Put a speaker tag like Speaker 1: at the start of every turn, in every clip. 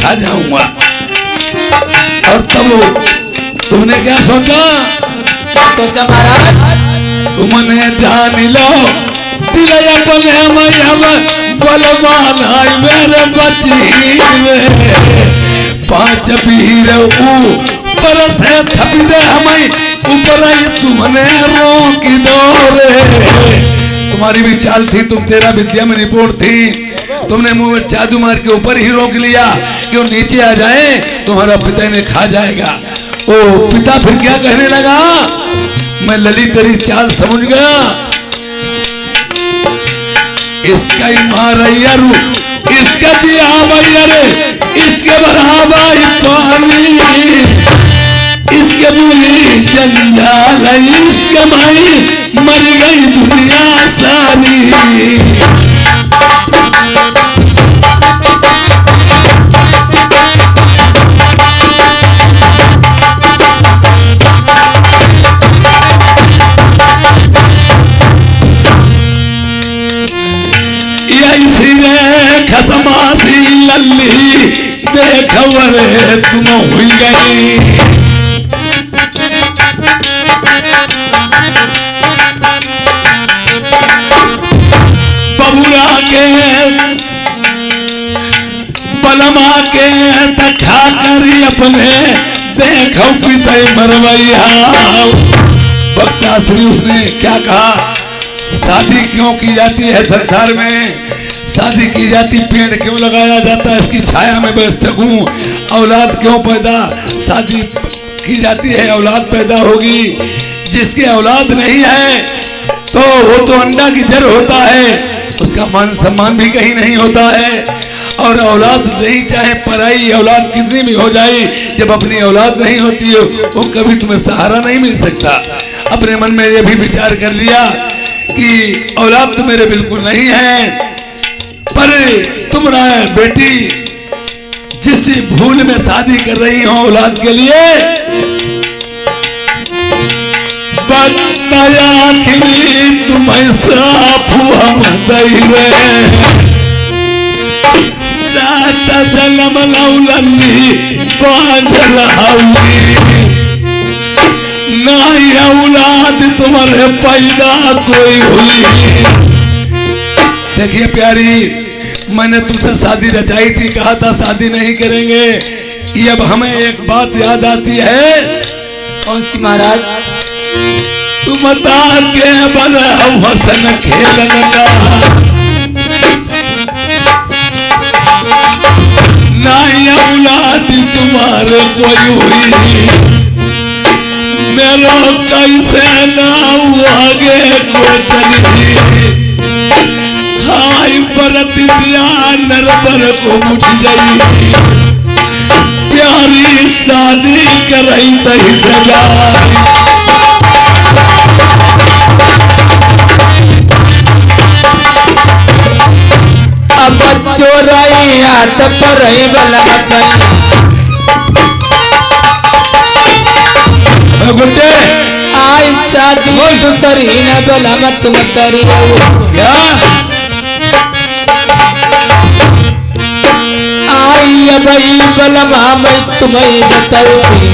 Speaker 1: खा जाऊंगा। और तब तुमने क्या सोचा?
Speaker 2: क्या सोचा महाराज?
Speaker 1: तुमने जान लो दिल अपने बलवान है मेरे बची में, पांच वीर ऊपर से थपी दे हमें ऊपर तुमने रोक दो रे। तुम्हारी भी चाल थी, तुम तेरा विद्या में निपुण थी, तुमने मुंह में जादू मार के ऊपर ही रोक लिया कि वो नीचे आ जाए, तुम्हारा पिता ने खा जाएगा। ओ पिता फिर क्या कहने लगा? मैं ललित तेरी चाल समझ गया, इसका ही मारैया रू, इसका दिया भैया रे, इसके बराबर पानी, इसके बुरी जंजाल, इसके माई मर गई दुनिया सारी। खसमासी लल्ली देखवरे तुम हुई गई, बबुरा के बलमा के दिखा कर अपने देखो पिता मरवैया। वक्ताश्री उसने क्या कहा? शादी क्यों की जाती है संसार में? शादी की जाती, पेड़ क्यों लगाया जाता है? इसकी छाया में बैठ सकूं। औलाद क्यों पैदा शादी की जाती है? औलाद पैदा होगी। जिसकी औलाद नहीं है तो वो तो अंडा की जड़ होता है, उसका मान सम्मान भी कहीं नहीं होता है। और औलाद नहीं, चाहे पराई औलाद कितनी भी हो जाए, जब अपनी औलाद नहीं होती है वो कभी तुम्हें सहारा नहीं मिल सकता। अपने मन में ये भी विचार कर लिया कि औलाद तो मेरे बिल्कुल नहीं है, पर तुम्हारा बेटी जिस भूल में शादी कर रही हो औलाद के लिए, आखिरी तुम्हें श्राप हम दे सात जन्म लौलनी बांध रही, ना औलाद तुम्हारे पैदा कोई हुई। देखिए प्यारी, मैंने तुमसे शादी रचाई थी, कहा था शादी नहीं करेंगे। ये अब हमें एक बात याद आती है।
Speaker 2: कौन सी महाराज?
Speaker 1: तुम बता के बना हसन खेलन का, ना औलाद तुम्हारे कोई हुई, मेरो कैसे ना आगे को चली, हाय परत दिया नरबर को उठ गई, प्यारी शादी करई तही सजा। अब चोराई हाथ पर बला गुड्डे
Speaker 2: आई शादी दूसरी न बला मत करी।
Speaker 1: क्या
Speaker 2: आई भाई बलमा मैं तुम्हें बताऊंगी,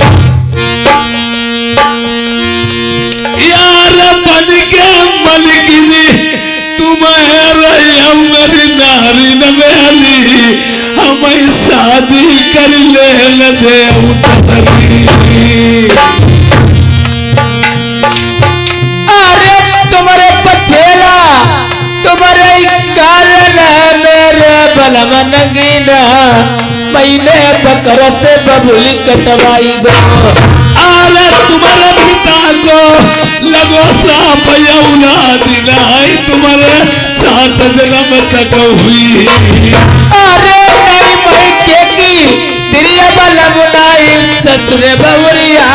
Speaker 1: यार बन के मलकिनी तुम्हें रही मेरी नारी न मेली, हमें शादी कर ले न दे उतरी।
Speaker 2: अरे तुम्हारे पछेला तुम्हारे कारण मेरे बलमा नगीना, मैंने बकर से बबुली कटवाई दो।
Speaker 1: अरे तुम्हारे पिता को लगो श्राप औलाद नहीं, तुम्हारे 7 जन्म तक हुई।
Speaker 2: अरे नहीं मैं की दिरिया बलमुनाई सचुरे बबुरिया,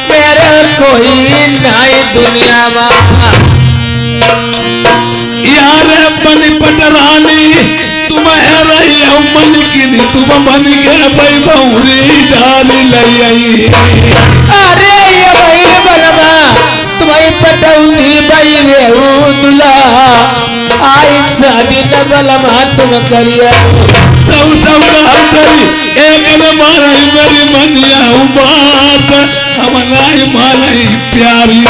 Speaker 2: मेरे कोई नहीं दुनिया में। यार
Speaker 1: बनी पटरानी तुम्हें रही मलकिनी, तुम बन गए भाई बहुरी डाल लई।
Speaker 2: अरे ये भाई बलमा तुम्हें पटौती भाई रेहू दुला, आई शादी न बलमा तुम करिया।
Speaker 1: सब कहतरी ए कर मारे मेरी मनिया बात हम नहीं माने प्यारी।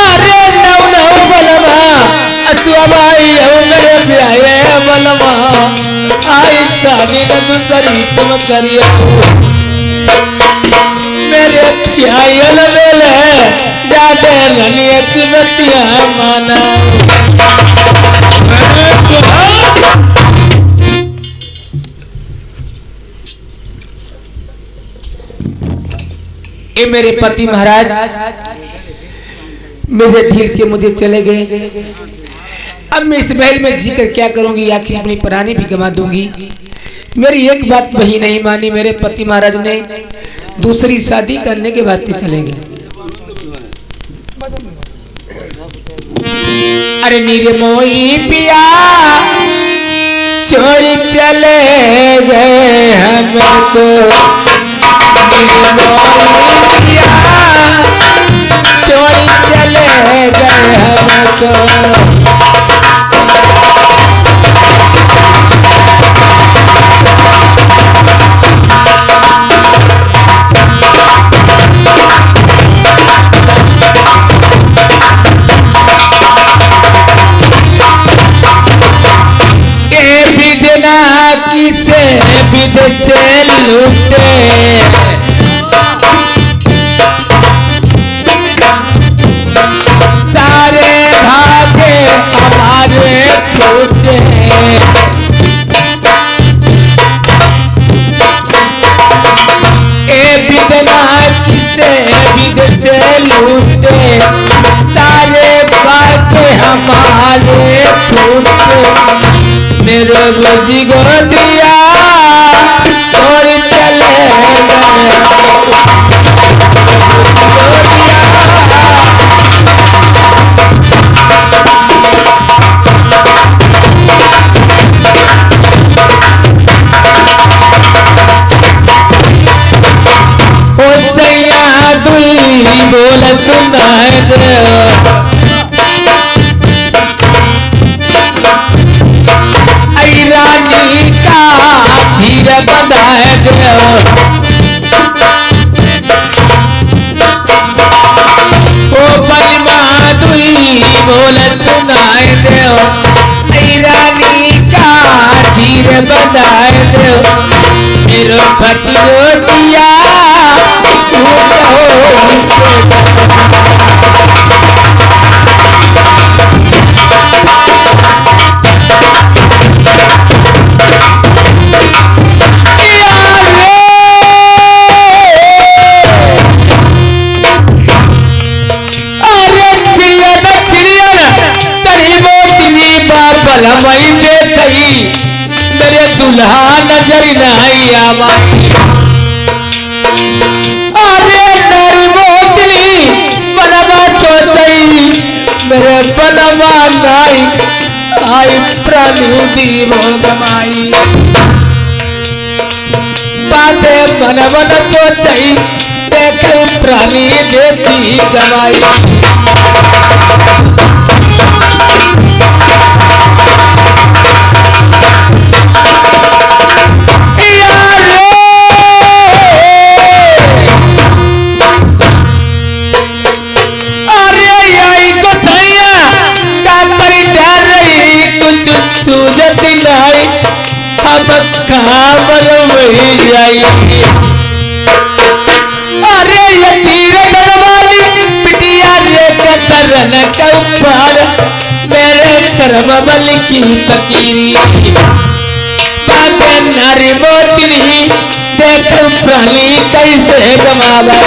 Speaker 2: अरे नौ नौ बलमा असुआ भाई मेरे प्यारे बलमा आई शादी न दूसरी तुम करियो मेरे प्यायल बेले जादे रनियत बतिया माना। ये मेरे पति महाराज मेरे ढील के मुझे चले गए। अब मैं इस महल में जीकर क्या करूंगी, आखिर अपनी प्राणी भी गंवा दूंगी। मेरी एक बात वही नहीं मानी मेरे पति महाराज ने, दूसरी शादी करने के बाद चले गए। अरे नीरे मोई पिया छोड़ चले गए हमको, छोड़ चले गए हमको। ये विदना किसे विद से लूटे, सारे भागे हमारे टूटे। ए विदना किसे विद से लूटे, सारे भागे हमारे टूटे। मेरे बुझी गोदिया छोड़ चले बोल सुनाए दे रानी का धीर बताए दे। ओ बलमा दुई बोल सुनाए दे रानी का धीर बताए दे। मेरो फटियो जिया मेरे दुल्हा नजर नहीं आवा। अरे नरी मोतनी बनवा चोचई मेरे बनवा नाई आई प्राणी दीवो गमाई। बाते बनवन चोचई देख प्राणी देती गमाई। सूझत नहीं अब काबल वही आई। अरे ये तीर गनवाली पिटिया रे कतरन कौपार मेरे कर्म बल की फकीरी। बाते नारी मोतनी देख प्राणी कैसे गमावा।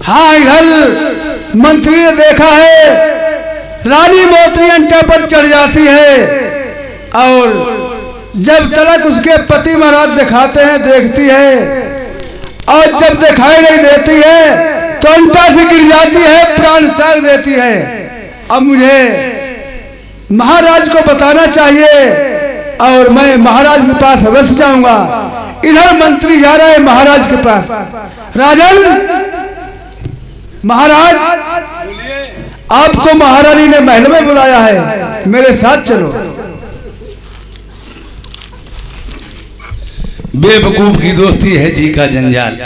Speaker 3: हाँ, इधर मंत्री ने देखा है रानी मोतनी अंटे पर चढ़ जाती है और जब तलक उसके पति महाराज दिखाते हैं देखती है और जब दिखाई नहीं देती है तो अंटा से गिर जाती है, प्राण त्याग देती है। अब मुझे महाराज को बताना चाहिए और मैं महाराज के पास अवश्य जाऊंगा। इधर मंत्री जा रहा है महाराज के पास। राजन महाराज, आपको महारानी ने महल में बुलाया है, मेरे साथ चलो।
Speaker 1: बेवकूफ की दोस्ती है जी का जंजाल,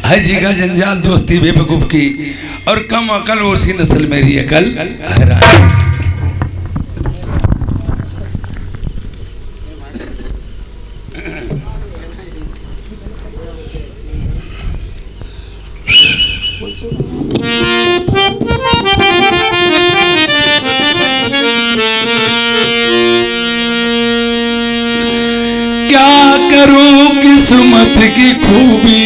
Speaker 1: है जी का जंजाल दोस्ती बेवकूफ की, और कम अकल उसी नस्ल मेरी अकल हैरान। क्या करूं किस्मत की खूबी,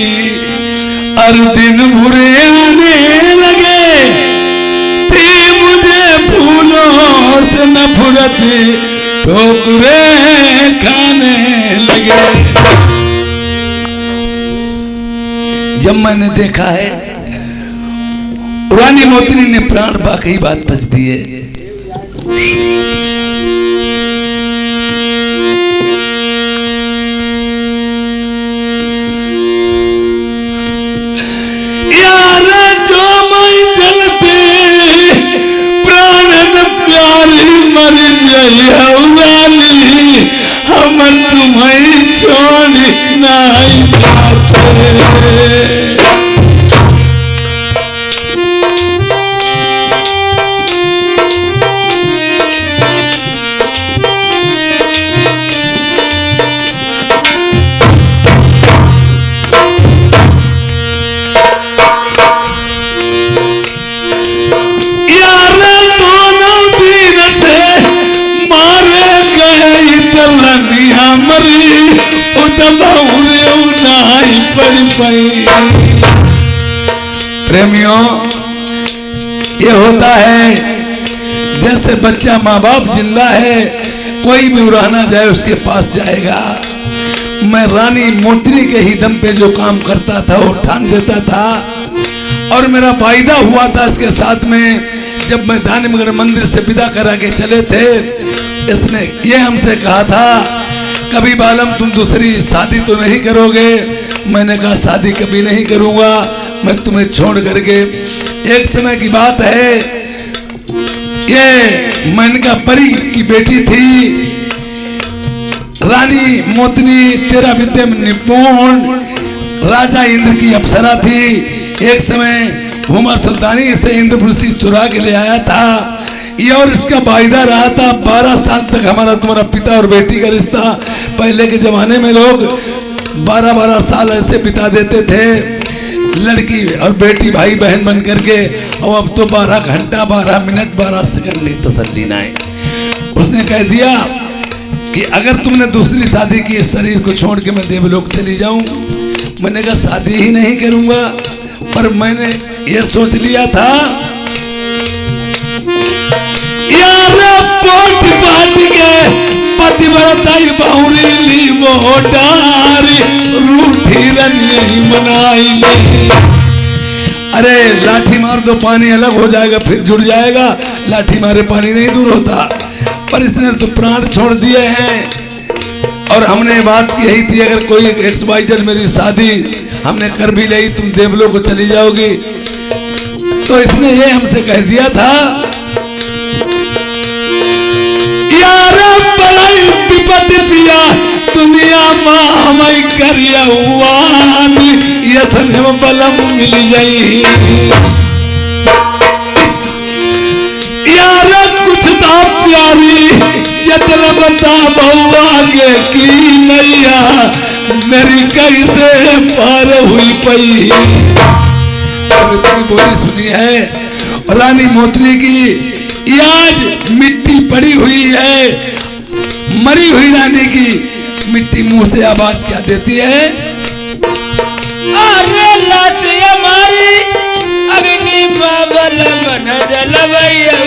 Speaker 1: हर दिन बुरे आने लगे, थी मुझे फूलों से नफरत, ठोकरे खाने लगे। जब मैंने देखा है रानी मोतिनी ने प्राण बाकी बात तज दिए। हम तुम्हें छोड़ नहीं जाते। प्रेमियों, ये होता है जैसे बच्चा माँ बाप जिंदा है, कोई भी उड़ाना जाए उसके पास जाएगा। मैं रानी मोतिनी के ही दम पे जो काम करता था वो ठान देता था, और मेरा वायदा हुआ था इसके साथ में। जब मैं दानिमगढ़ मंदिर से विदा करा के चले थे, इसने ये हमसे कहा था, कभी बालम तुम दूसरी शादी तो नहीं करोगे। मैंने कहा शादी कभी नहीं करूंगा, मैं तुम्हें छोड़ करके। एक समय की बात है, ये मेनका परी की बेटी थी रानी मोतिनी, 13 विद्या में निपुण, राजा इंद्र की अप्सरा थी। एक समय हुमायूं सुल्तानी से इंद्रपुरी चुरा के ले आया था, ये और इसका वायदा रहा था 12 साल तक हमारा तुम्हारा पिता और बेटी का रिश्ता। पहले के जमाने में लोग 12-12 साल ऐसे बिता देते थे, लड़की और बेटी भाई बहन बन करके। और अब तो 12 घंटा 12 मिनट 12 सेकंड नहीं तसल्ली ना है। उसने कह दिया कि अगर तुमने दूसरी शादी की, इस शरीर को छोड़ के मैं देवलोक चली जाऊं। मैंने कहा शादी ही नहीं करूंगा, पर मैंने ये सोच लिया था यार पोट पाट के पतिव्रताई बहुरी ली वो डारी, रूठी रनी मनाई। अरे लाठी मार दो पानी अलग हो जाएगा, फिर जुड़ जाएगा, लाठी मारे पानी नहीं दूर होता। पर इसने तो प्राण छोड़ दिए हैं। और हमने बात की यही थी, अगर कोई XYZ मेरी शादी हमने कर भी ली, तुम देवलोक को चली जाओगी। तो इसने ये हमसे कह दिया था, यार बलाई विपत्ति पिया दुनिया मां मैं करिया हुआनी, यसन हम बलम मिल जाई। यार कुछ था प्यारी जतन बता बहु आगे की नैया, मेरी कैसे पार हुई पई। अब इतनी बोली सुनी है रानी मोतिनी की, आज मिट्टी पड़ी हुई है। मरी हुई रानी की मिट्टी मुंह से आवाज क्या देती है?
Speaker 2: अरे लाश हमारी अग्नि बाबल मन जलवैयु,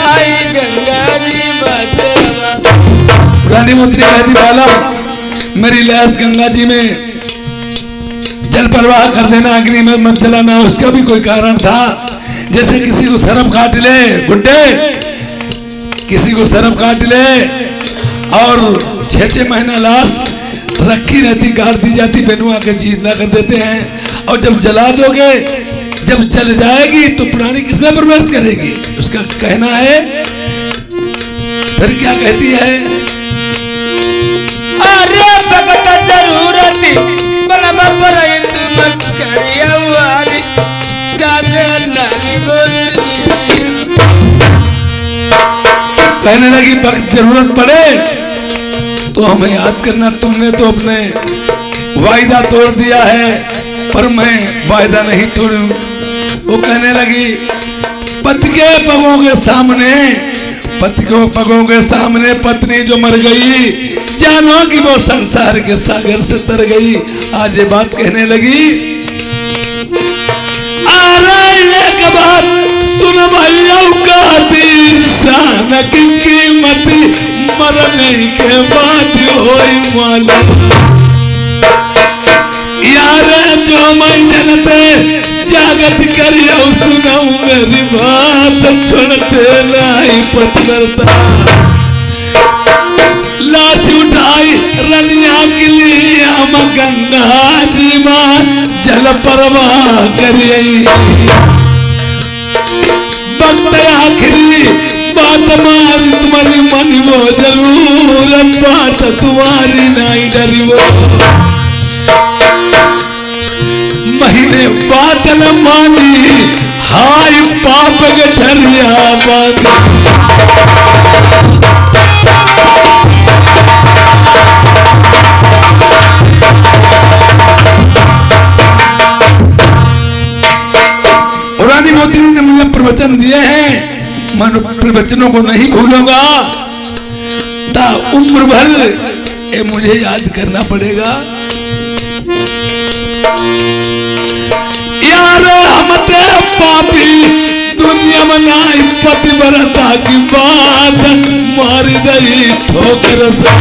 Speaker 2: आई गंगा जी बात।
Speaker 1: रानी मोतिनी कहती, बालम मेरी लाश गंगा जी में जल प्रवाह कर देना, अग्नि में मत जलाना। उसका भी कोई कारण था, जैसे किसी को सरम काट ले गुड्डे, किसी को सरम काट ले और 6-6 महीना लाश रखी रहती, काट दी जाती, बेनुआ के जीत ना कर देते हैं। और जब जला दोगे जब चल जाएगी तो प्राणी किसमें प्रवेश करेगी? उसका कहना है, फिर क्या कहती है?
Speaker 2: अरे भगत जरूरत बलम पर तुम करिया वाली गाते नारी
Speaker 1: कहने लगी वक्त जरूरत पड़े तो हमें याद करना। तुमने तो अपने वायदा तोड़ दिया है, पर मैं वायदा नहीं तोड़ू। वो कहने लगी, पति के पगों के सामने, पति को पगों के सामने पत्नी जो मर गई, जानो कि वो संसार के सागर से तर गई। आज ये बात कहने लगी। अरे एक बात सुन भैया कहती, इंसान की कीमत मरने के बाद होई मालूम। यार जो मैं जनते जागत करियो सुनाऊ मेरी बात, छोड़ते नहीं पत्थरता। लाश उठाई रनिया के लिए हम गंगा जी मां जल प्रवाह करिए। वक्त आखिरी बात मारी तुम्हारी मन वो जरूर, बात तुम्हारी नहीं डरी वो। महीने बात न मानी, हाय पाप के ठरिया बात। रानी मोती ने मुझे प्रवचन दिए हैं, मैं प्रवचनों को नहीं भूलूंगा। ता उम्र भर ये मुझे याद करना पड़ेगा। यार हम ते पापी दुनिया में नाई पतिव्रता की बात मारी गई ठोकर से।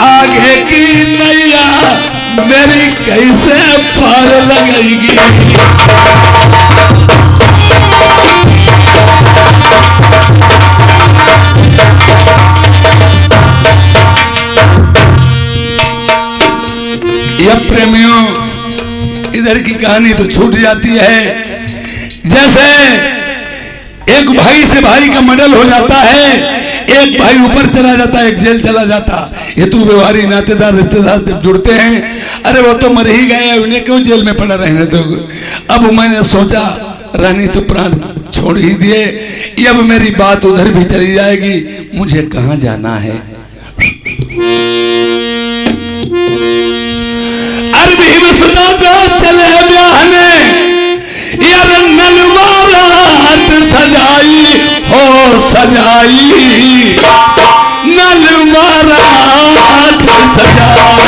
Speaker 1: आगे की नैया मेरी कैसे पार लगेगी? यह प्रेमियों, इधर की कहानी तो छूट जाती है। जैसे एक भाई से भाई का मर्डर हो जाता है, एक भाई ऊपर चला जाता है, एक जेल चला जाता। ये तो व्यवहारी नातेदार रिश्तेदार जब जुड़ते हैं, अरे वो तो मर ही गए, उन्हें क्यों जेल में पड़ा रहने दोगे? अब मैंने सोचा रानी तो प्राण छोड़ ही दिए, अब मेरी बात उधर भी चली जाएगी, मुझे कहाँ जाना है? अरबी में सुता को चले ब्याहने, यार नलवारात सजाई हो सजाई, नलवारात सजाई।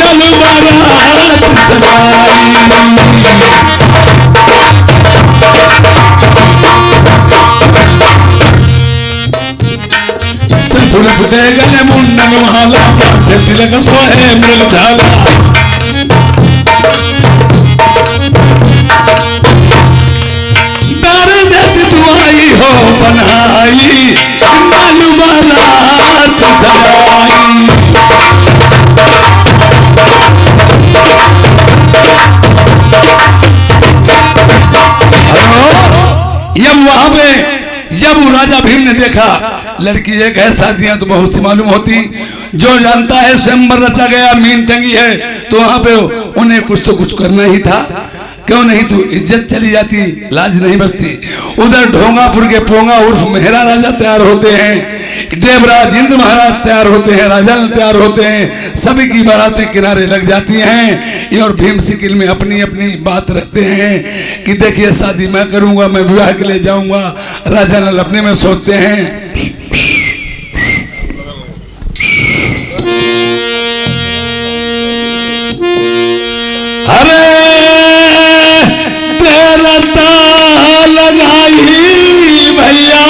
Speaker 1: नलवारात सजाई। फुले फुटे गले मुंडन माला, माथे तिलक सोहे मृगशाला। तारे देती दुआई हो बनाई, नलवारात सजाई। जब वहां पे जब राजा भीम ने देखा लड़की एक है, शादियां तो बहुत सी मालूम होती, जो जानता है स्वयंवर रचा गया, मीन टंगी है, तो वहां पे उन्हें कुछ तो कुछ करना ही था। क्यों नहीं तो इज्जत चली जाती, लाज नहीं बचती। उधर ढोंगापुर के पोंगा उर्फ मेहरा राजा तैयार होते हैं, देवराज इंद्र महाराज तैयार होते हैं, राजा तैयार होते हैं, सभी की बारातें किनारे लग जाती हैं। और भीम सिकिल में अपनी अपनी बात रखते हैं कि देखिए शादी मैं करूंगा, मैं विवाह के लिए जाऊंगा। राजा नल अपने में सोचते हैं, लगाई भैया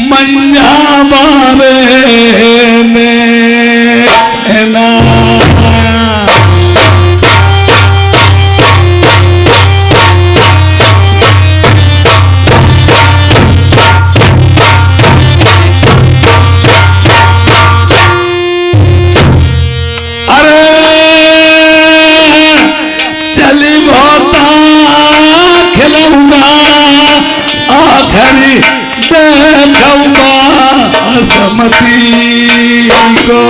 Speaker 1: मंजा मारे ने ना। बासमती को।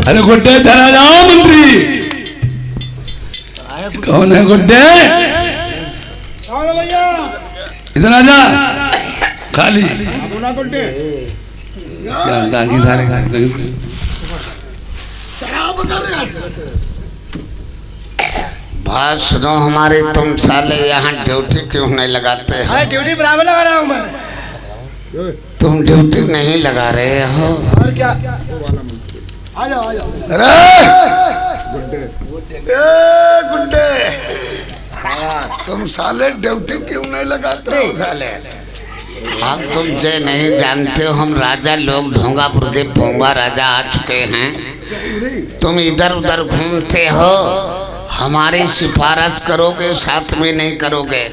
Speaker 1: अरे गुड्डे इधर आ जाओ मंत्री। कौन है गुड्डे? इधर आ जा। खाली
Speaker 4: बात सुनो हमारे, तुम साले यहाँ ड्यूटी क्यों नहीं लगाते हो?
Speaker 3: ड्यूटी बराबर लगा रहा हूँ मैं।
Speaker 4: तुम ड्यूटी नहीं लगा रहे हो
Speaker 3: और क्या? आ जाओ आ जाओ।
Speaker 4: अरे गुड्डे, तुम साले ड्यूटी क्यों नहीं लगाते हो साले? हम तुमसे नहीं जानते हो, हम राजा लोग ढोंगापुर के पोंगा राजा आ चुके हैं। तुम इधर उधर घूमते हो, हमारी सिफारिश करोगे साथ में नहीं करोगे?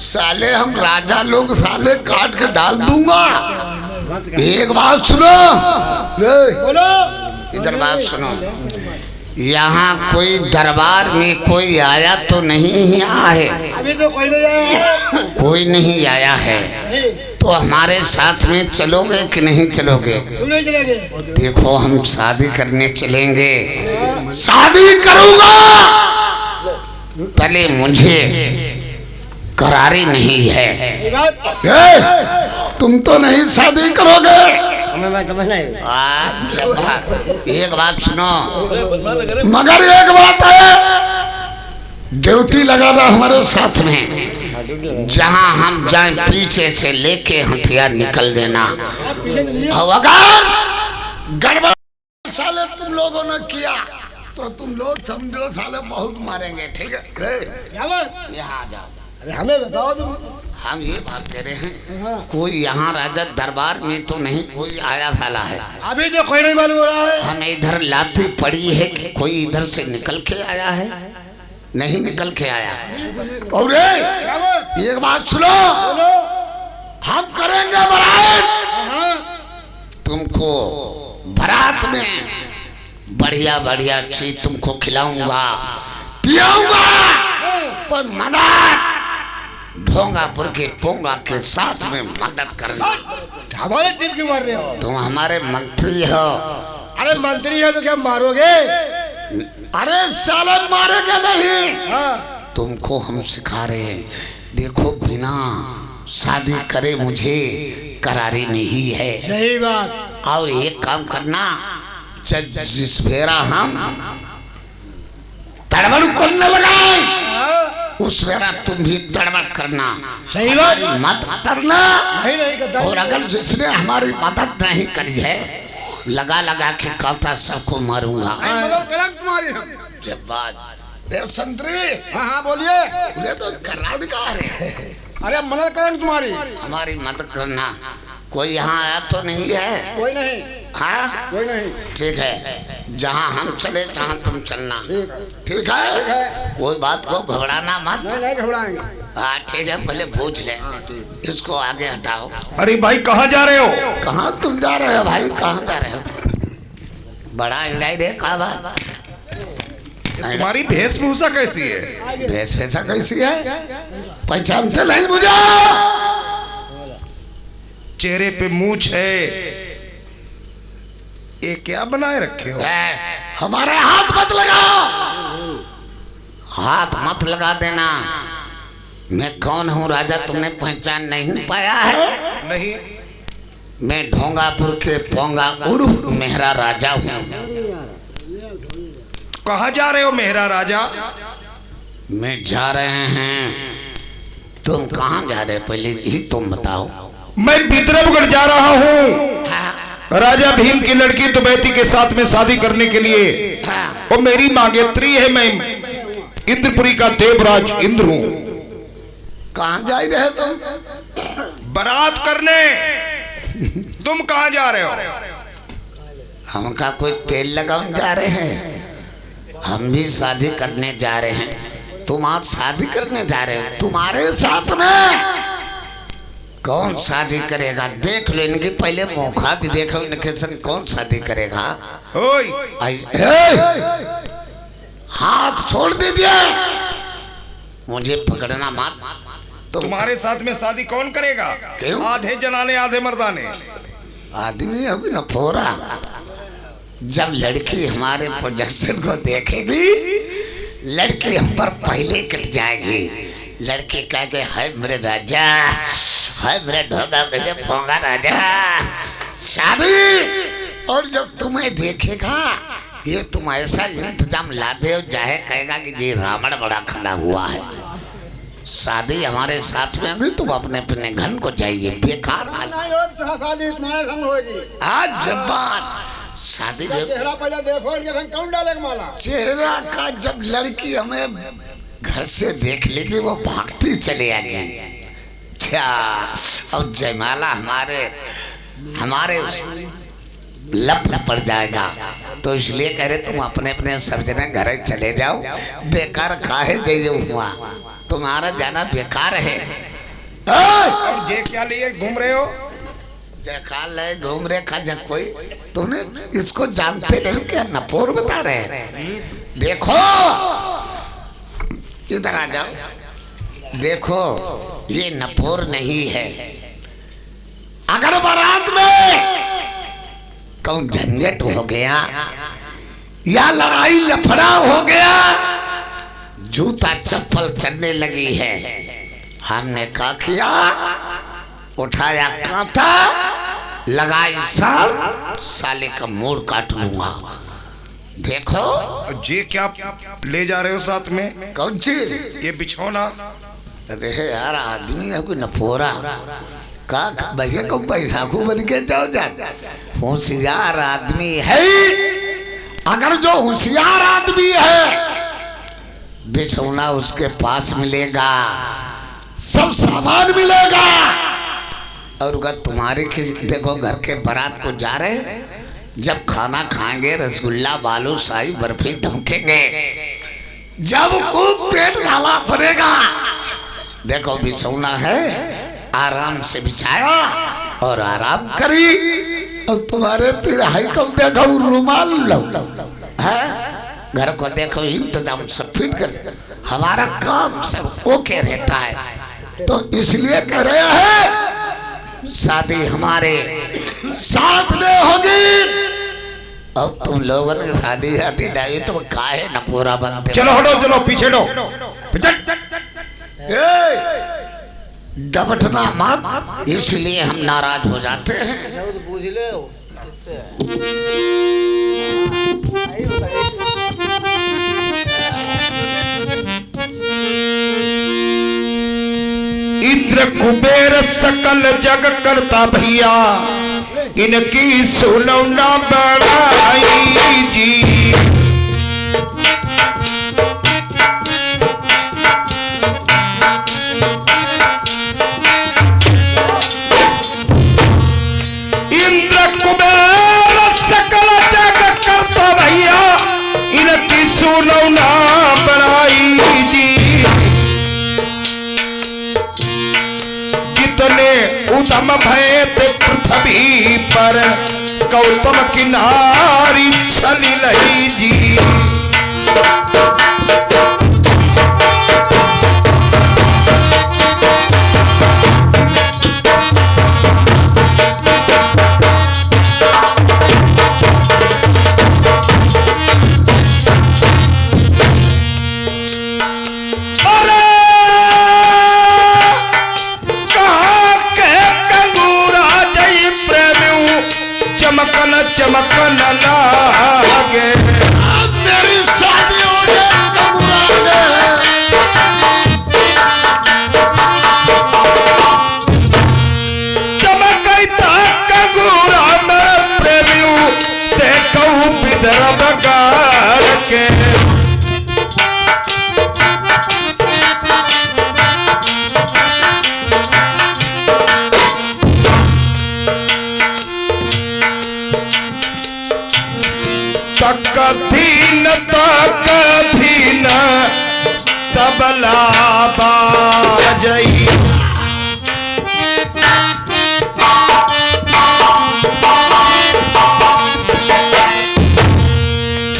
Speaker 4: साले हम राजा लोग साले काट के डाल दूंगा। एक बात सुनो, इधर बात सुनो, यहाँ कोई दरबार में कोई आया तो नहीं आया है?
Speaker 3: अभी तो कोई नहीं आया।
Speaker 4: कोई नहीं आया है तो हमारे साथ में चलोगे कि नहीं चलोगे?
Speaker 3: नहीं चलेंगे।
Speaker 4: देखो हम शादी करने चलेंगे, शादी करूंगा, पहले मुझे करारी नहीं है। तुम तो नहीं शादी करोगे? एक बात सुनो, मगर एक बात है, ड्यूटी लगाना हमारे साथ में, जहां हम जाए पीछे से लेके हथियार निकल देना। और अगर गड़बड़ साले तुम लोगों ने किया तो तुम लोग समझो साले बहुत मारेंगे, ठीक है? यहाँ आ जाओ।
Speaker 3: अरे हमें बताओ तुम।
Speaker 4: हम ये बात कह रहे हैं, कोई यहाँ राजा दरबार में तो नहीं कोई आया साला है?
Speaker 3: अभी तो कोई नहीं मालूम हो रहा है।
Speaker 4: हमें इधर लाठी पड़ी है कि कोई इधर से निकल के आया है? नहीं निकल के आया। और एक बात सुनो, हम करेंगे बारात, तुमको बारात में बढ़िया बढ़िया चीज तुमको खिलाऊंगा पियाऊंगा, पर मदद ढोंगापुर के पोंगा के साथ में मदद करना।
Speaker 3: हमारे टीम क्यों मार रहे हो?
Speaker 4: तुम हमारे मंत्री हो।
Speaker 3: अरे मंत्री हो तो क्या मारोगे?
Speaker 4: अरे साले मारेंगे नहीं।
Speaker 3: हाँ।
Speaker 4: तुमको हम सिखा रहे हैं, देखो बिना शादी करे मुझे करारी नहीं है।
Speaker 3: सही बात।
Speaker 4: और एक काम करना, जिस भेरा हम तड़बड़ करने लगाए उस भेरा तुम भी तड़बड़ करना।
Speaker 3: सही बात।
Speaker 4: मत करना।
Speaker 3: नहीं
Speaker 4: और अगर जिसने हमारी मदद नहीं करी है, लगा लगा के कहता सबको मारूंगा।
Speaker 3: मदद करें तुम्हारी हम।
Speaker 4: जब बात ए संतरी,
Speaker 5: हाँ हाँ बोलिए।
Speaker 4: मुझे तो करना भी कहा रहे।
Speaker 5: अरे मदद करें तुम्हारी।
Speaker 4: हमारी मदद करना। कोई यहाँ आया तो नहीं है?
Speaker 5: कोई नहीं।
Speaker 4: हाँ
Speaker 5: कोई नहीं।
Speaker 4: ठीक है, जहाँ हम चले जहाँ तुम चलना।
Speaker 5: ठीक
Speaker 4: ठीक है,
Speaker 5: है।
Speaker 4: कोई बात को घबराना मत।
Speaker 5: नहीं नहीं घबराएंगे।
Speaker 4: हाँ ठीक है, पहले पूछ ले। इसको आगे हटाओ।
Speaker 6: अरे भाई कहाँ जा रहे हो?
Speaker 4: कहाँ तुम जा रहे हो भाई, कहाँ जा रहे हो? बड़ा इंडाई रे का बात।
Speaker 6: तुम्हारी वेशभूषा कैसी है?
Speaker 4: वेशभूषा कैसी है? पहचानते नहीं मुझे?
Speaker 6: चेहरे पे मूछ है, ये क्या बनाए रखे हो?
Speaker 4: हमारे हाथ मत लगाओ, हाथ मत लगा देना। मैं कौन हूँ राजा, तुमने पहचान नहीं पाया है?
Speaker 6: नहीं।
Speaker 4: मैं ढोंगापुर के पोंगा उर्फ मेहरा राजा हूँ।
Speaker 6: कहाँ जा रहे हो मेहरा राजा?
Speaker 4: मैं जा रहे हैं, तुम कहाँ जा रहे हो पहले ही तुम बताओ।
Speaker 6: मैं विद्रवगढ़ जा रहा हूँ राजा भीम की लड़की दुबैती के साथ में शादी करने के लिए। और मेरी मांगेत्री है, मैं इंद्रपुरी का देवराज इंद्र हूँ।
Speaker 4: कहाँ जा रहे तुम?
Speaker 6: बारात करने। तुम कहाँ जा रहे हो?
Speaker 4: हम का कोई तेल लगाने जा रहे हैं? हम भी शादी करने जा रहे हैं। तुम आज शादी करने जा रहे हो? तुम्हारे साथ में कौन शादी करेगा? देख लो इनकी पहले मौका भी देखो, इनके संग कौन शादी करेगा।
Speaker 6: ओए
Speaker 4: हाथ छोड़ दीजिए, मुझे पकड़ना मत।
Speaker 6: तुम्हारे साथ में शादी कौन करेगा?
Speaker 4: क्यों?
Speaker 6: आधे जनाने आधे मर्दाने।
Speaker 4: आदमी अभी न फोरा। जब लड़की हमारे पोजीशन को देखेगी, लड़की हम पर पहले कट जाएगी। लड़की कहेगी हाय मेरे राजा, हाय मेरे ढोंगा मेरे पोंगा राजा, शादी। और जब तुम्हें देखेगा, ये तुम ऐसा इंतजाम ला दे, चाहे कहेगा कि जी रावण बड़ा खड़ा हुआ है। शादी हमारे साथ में अभी तुम अपने अपने घर को जाइए, बेकार
Speaker 5: शादी तुम्हारे संग होगी।
Speaker 4: आज जबान शादी
Speaker 5: चेहरा पहले देखो, इनके संग कौन डालेगा माला?
Speaker 4: चेहरा का जब लड़की हमें घर से देख लेगी, वो भागती चली आएगी। अच्छा, और जयमाला हमारे लप पड़ जाएगा। तो इसलिए कह रहे तुम अपने अपने सब जने घर चले जाओ, बेकार काहे जाइए हुआ, तुम्हारा जाना बेकार है।
Speaker 6: और ये क्या लिए घूम रहे हो?
Speaker 4: जयकाल है घूम रहे खा जब कोई, तुमने इसको जानते नहीं क्या? नपोर बता रहे हैं। देखो इधर आ जाओ, देखो ये नपोर नहीं है। अगर बारात में कौन झंझट हो गया या लड़ाई लफड़ा हो गया, जूता चप्पल चलने लगी है, हमने क्या किया? उठाया कांटा, लगाई साल, साले का मोड़ काट लूंगा। देखो
Speaker 6: ये क्या ले जा रहे हो साथ में?
Speaker 4: कौन चीज?
Speaker 6: ये बिछौना।
Speaker 4: अरे यार आदमी है कोई नपोरा का भैया को बैसाखू बन के जाओ जा। होशियार आदमी है, अगर जो होशियार आदमी है, बिछौना उसके पास मिलेगा, सब सामान मिलेगा। और अगर तुम्हारे किसी देखो घर के बारात को जा रहे हैं, जब खाना खाएंगे रसगुल्ला बालूशाही बर्फी धमकेंगे, जब खूब पेट डाला पड़ेगा, देखो बिछौना है, आराम से बिछाया और आराम करी। और तुम्हारे तिराही को देखो रुमाल लो है, घर को देखो इंतजाम सब फिट कर, हमारा काम सब ओके रहता है। तो इसलिए कह रहे हैं शादी हमारे साथ में होगी। अब तुम लोगों ने शादी नहीं तो काहे न पूरा बनते?
Speaker 6: चलो हटो, चलो पीछे हटो।
Speaker 4: डबटना मत, इसलिए हम नाराज हो जाते हैं।
Speaker 6: इंद्र कुबेर सकल जग करता भैया, इनकी सुनो ना बड़ाई जी। भयत पृथ्वी पर गौतम की नारी छली लही जी। चमकन लागे
Speaker 4: मेरी शादी हो जाए कबूराने।
Speaker 6: चमकता कगूरा मेरे प्रेमियों देखूं विदर्भ गार के। कधीन तबला बाजई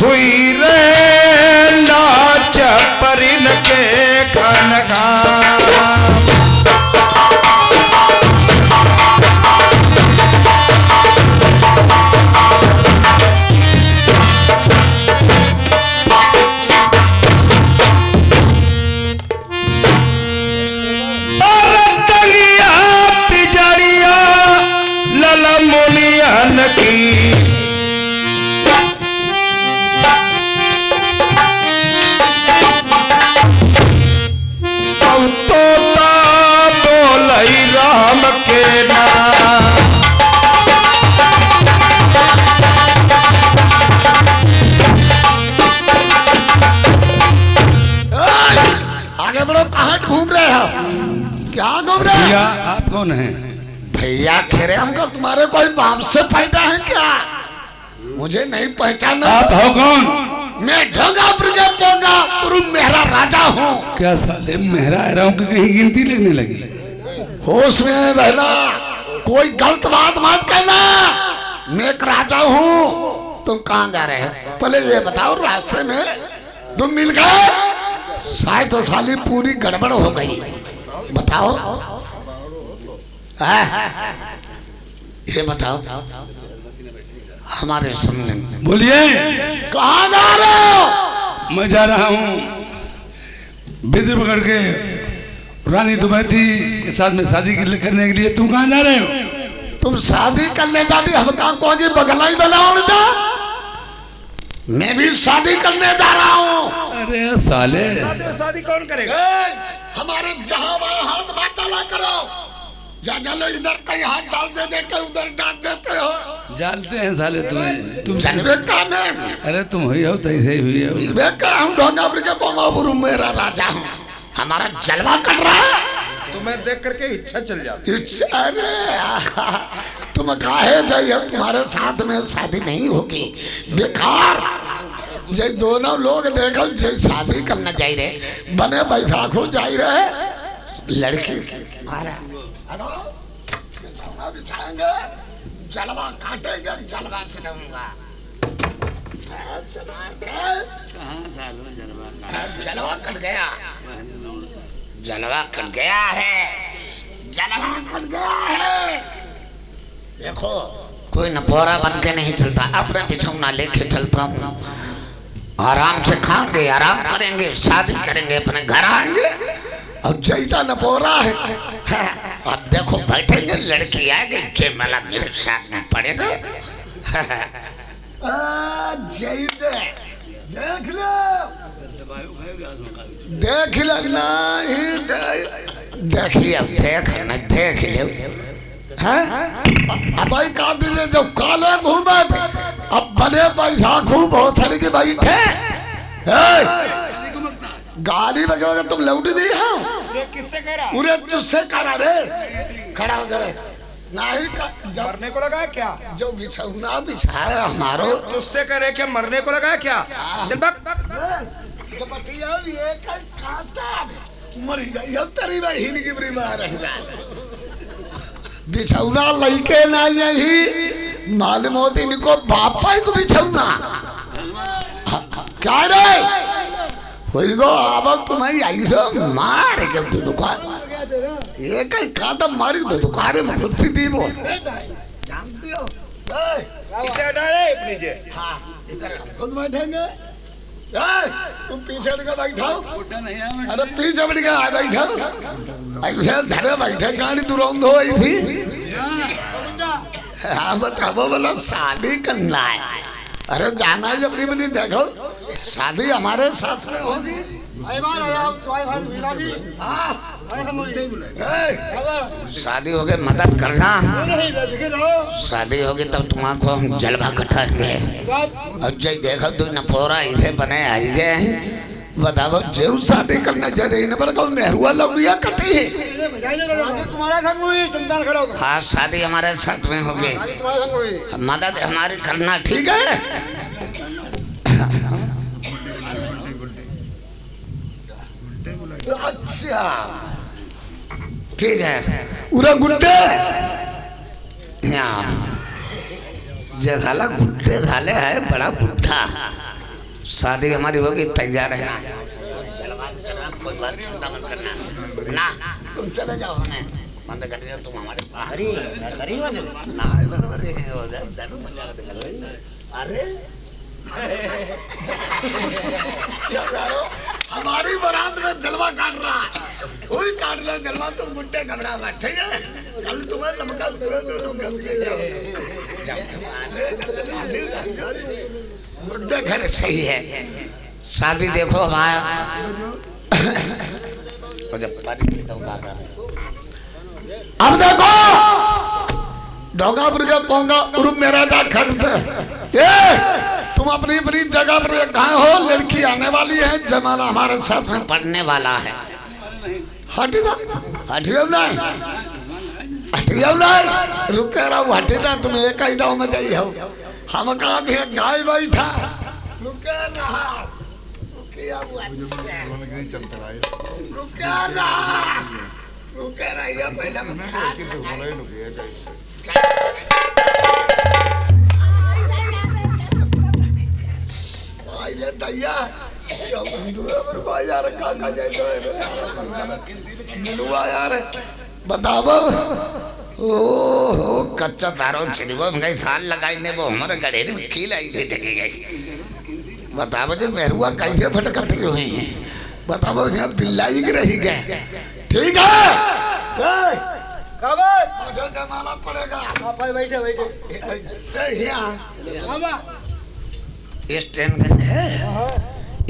Speaker 6: हुई रे नाच परिन के खनगा। राम के नाम
Speaker 4: आगे बढ़ो। कहाँ घूम रहे हो? क्या घूम रहे
Speaker 1: भैया
Speaker 4: हो?
Speaker 1: आप कौन हैं?
Speaker 4: भैया खेरे हमको तुम्हारे कोई बाप से पैदा है क्या? मुझे नहीं पहचाना।
Speaker 1: आप हो कौन?
Speaker 4: मैं ढोंगापुर के पोंगापुर मेहरा राजा हूँ।
Speaker 1: क्या साले मेहरा रहा हूँ कि कहीं गिनती लगने लगी?
Speaker 4: होश में रहना, कोई गलत बात मत कहना। मैं एक राजा हूँ। तुम कहाँ जा रहे हो? पहले ये बताओ, रास्ते में तुम मिल गए, शायद तो साली पूरी गड़बड़ हो गई। बताओ ये बताओ हमारे सामने।
Speaker 1: बोलिए।
Speaker 4: कहाँ जा रहे हो?
Speaker 1: मैं जा रहा हूँ विदर्भगढ़ के रानी दुबैती के साथ में शादी करने के लिए। तुम कहाँ जा रहे हो?
Speaker 4: तुम शादी करने जाती, हम कहाँ कहोगे बगला ही बनाओ ना। मैं भी शादी करने जा रहा हूँ।
Speaker 1: अरे साले
Speaker 6: शादी कौन करेगा?
Speaker 4: हमारे जहाँ वहाँ हाथ मत डाला करो। जालो इधर कहीं हाथ डाल दे के उधर डाल देते हो।
Speaker 1: जानते हैं साले तुम्हें। तुम
Speaker 4: जानवे काम है।
Speaker 1: अरे तुम हुई हो तैसे हुई हो।
Speaker 4: हम ढोंगापुर के पोंगापुर मेरा राजा हूँ। हमारा जलवा कट रहा है।
Speaker 6: तुम्हें देख करके इच्छा चल जाती।
Speaker 4: अरे तुम काहे जाइए, तुम्हारे साथ में शादी नहीं होगी, बेकार। जे दोनों लोग देखो जे शादी करना जा रहे, बने बैठा जा रहे लड़की बिछाएंगे, जलवा काटेंगे, जलवा से रहूंगा। जलवा कट गया, जलवा कट गया है, जलवा कट गया है। देखो कोई नपोरा बन के नहीं चलता, अपने बिछौना लेके चलता हूँ। आराम से खाएंगे, आराम करेंगे, शादी करेंगे, अपने घर आएंगे। अब जैसा नपोरा है। अब देखो बैठेंगे, लड़की आएगी, जयमाला मेरे साथ में पड़ेगा। देख लो, देख लगना ही देखिए, अब देख न देख लो। अब भाई का दीजिए, जब काले घूमे अब बने बैठा खूब हो थड़ी बैठे। गाली बजाओगे तुम लौट दी हो।
Speaker 6: किससे कह रहा?
Speaker 4: पूरे तुझसे करा रे, खड़ा हो जाए। नहीं का
Speaker 6: मरने को लगा क्या?
Speaker 4: जो बिछौना बिछाया हमारो,
Speaker 6: तुझसे कह रहे क्या मरने को लगा क्या? चल बक।
Speaker 4: मर जाइए तेरी बहन की बीमार है। बिछौना लइके ना यही मालूम होती इनको बापा को बिछौना क्या रे होई गो अब तुम्हारी आई सो मार के दुकान ये कहीं कादम मारी तो दुकाने में खुद भी वो जानती हो
Speaker 5: पीछे हटा रे अपनी जे
Speaker 4: हाँ इधर खुद बैठेंगे तुम पीछे का बैठा अरे पीछे का बैठा ऐसे धरे बैठे गाड़ी तुरंत हो थी हाँ बताओ बोला शादी करना है अरे जाना है अपनी बनी देखो शादी हमारे साथ में होगी शादी हो गई मदद करना शादी होगी तब तुम्हारा हम जलवा कटाएंगे और जय देखो तू न पोरा इसे बने आई जे बताओ जेव शादी करना जा रही न पर कौन नेहरुआ लौड़िया कटी है
Speaker 5: तुम्हारा संग हुई चिंता न करो
Speaker 4: हाँ शादी हमारे साथ में होगी
Speaker 5: तुम्हारा संग हुई
Speaker 4: मदद हमारी करना ठीक है अच्छा ठीक है पूरा गुड्डे जैसा गुड्डे झाले है बड़ा बुढ़ा शादी हमारी होगी तैयार है कोई बात चिंता मत करना ना तुम चले जाओ ने बंद कर दिया तुम हमारे ना बराबर है हो जाए अरे हमारी बारात में जलवा काट रहा है कोई काट रहा जलवा तुम बुड्ढे घबरा बैठे कल तुम्हें लमका बुड्ढे घर सही है शादी देखो हमारा अब देखो डोगापुर का पोंगा उर्फ मेरा जा खरीदते तुम अपनी अपनी जगह पर कहा हो लड़की आने वाली है जमाना हमारे साथ में पढ़ने वाला है हटिदा हटियो नहीं रुक रहा हूँ हटिदा तुम एक ही गाँव में जाइए हो हम कहा थे गाय बैठा रुक रहा दैया यार बताओ ओ कच्चा तारो छिड़को गई थाल लगाई ने वो हमारे गड़ेरे में कील आई थी ढकी गई बताओ जो मेहरुआ कैसे फटकती हुई है बताओ यहाँ बिल्लाई की रही गए ठीक है जमाना पड़ेगा
Speaker 5: बैठे बैठे
Speaker 4: स्टैंड है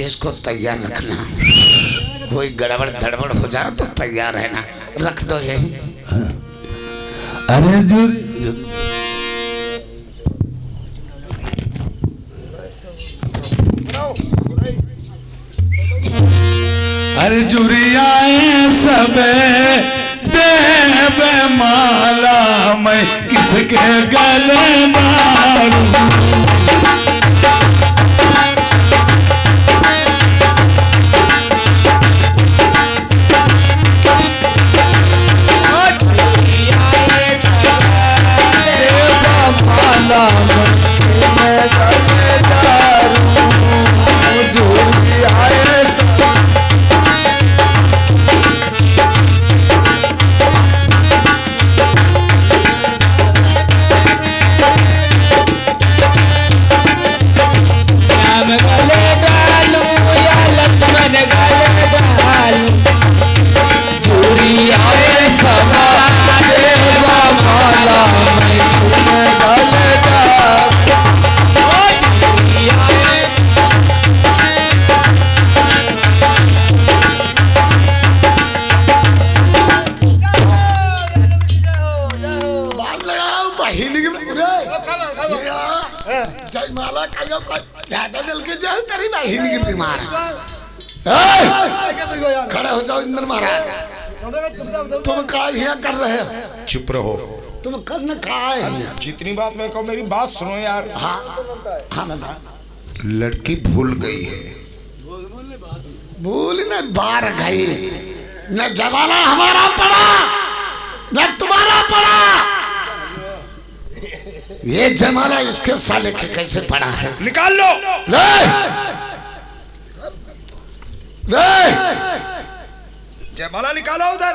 Speaker 4: इसको तैयार रखना कोई गड़बड़ धड़बड़ हो जाए तो तैयार रहना रख दो ये
Speaker 1: अरे जो अरे जुरियाए सब देव माला मैं किसके गले मारूं
Speaker 4: खड़े हो जाओ इंद्र महाराज तुम क्या यहाँ कर रहे हो
Speaker 6: चुप रहो
Speaker 4: तुम करने कहा है
Speaker 6: जितनी बात मैं कहूँ मेरी बात सुनो यार
Speaker 4: हाँ हाँ बता
Speaker 6: लड़की भूल गई है
Speaker 4: भूल न बार गई न जमाना हमारा पड़ा न तुम्हारा पड़ा। ये जयमाला इसके साले के कैसे पड़ा है?
Speaker 6: निकाल लो।
Speaker 4: रे रे
Speaker 6: जयमाला निकालो उधर।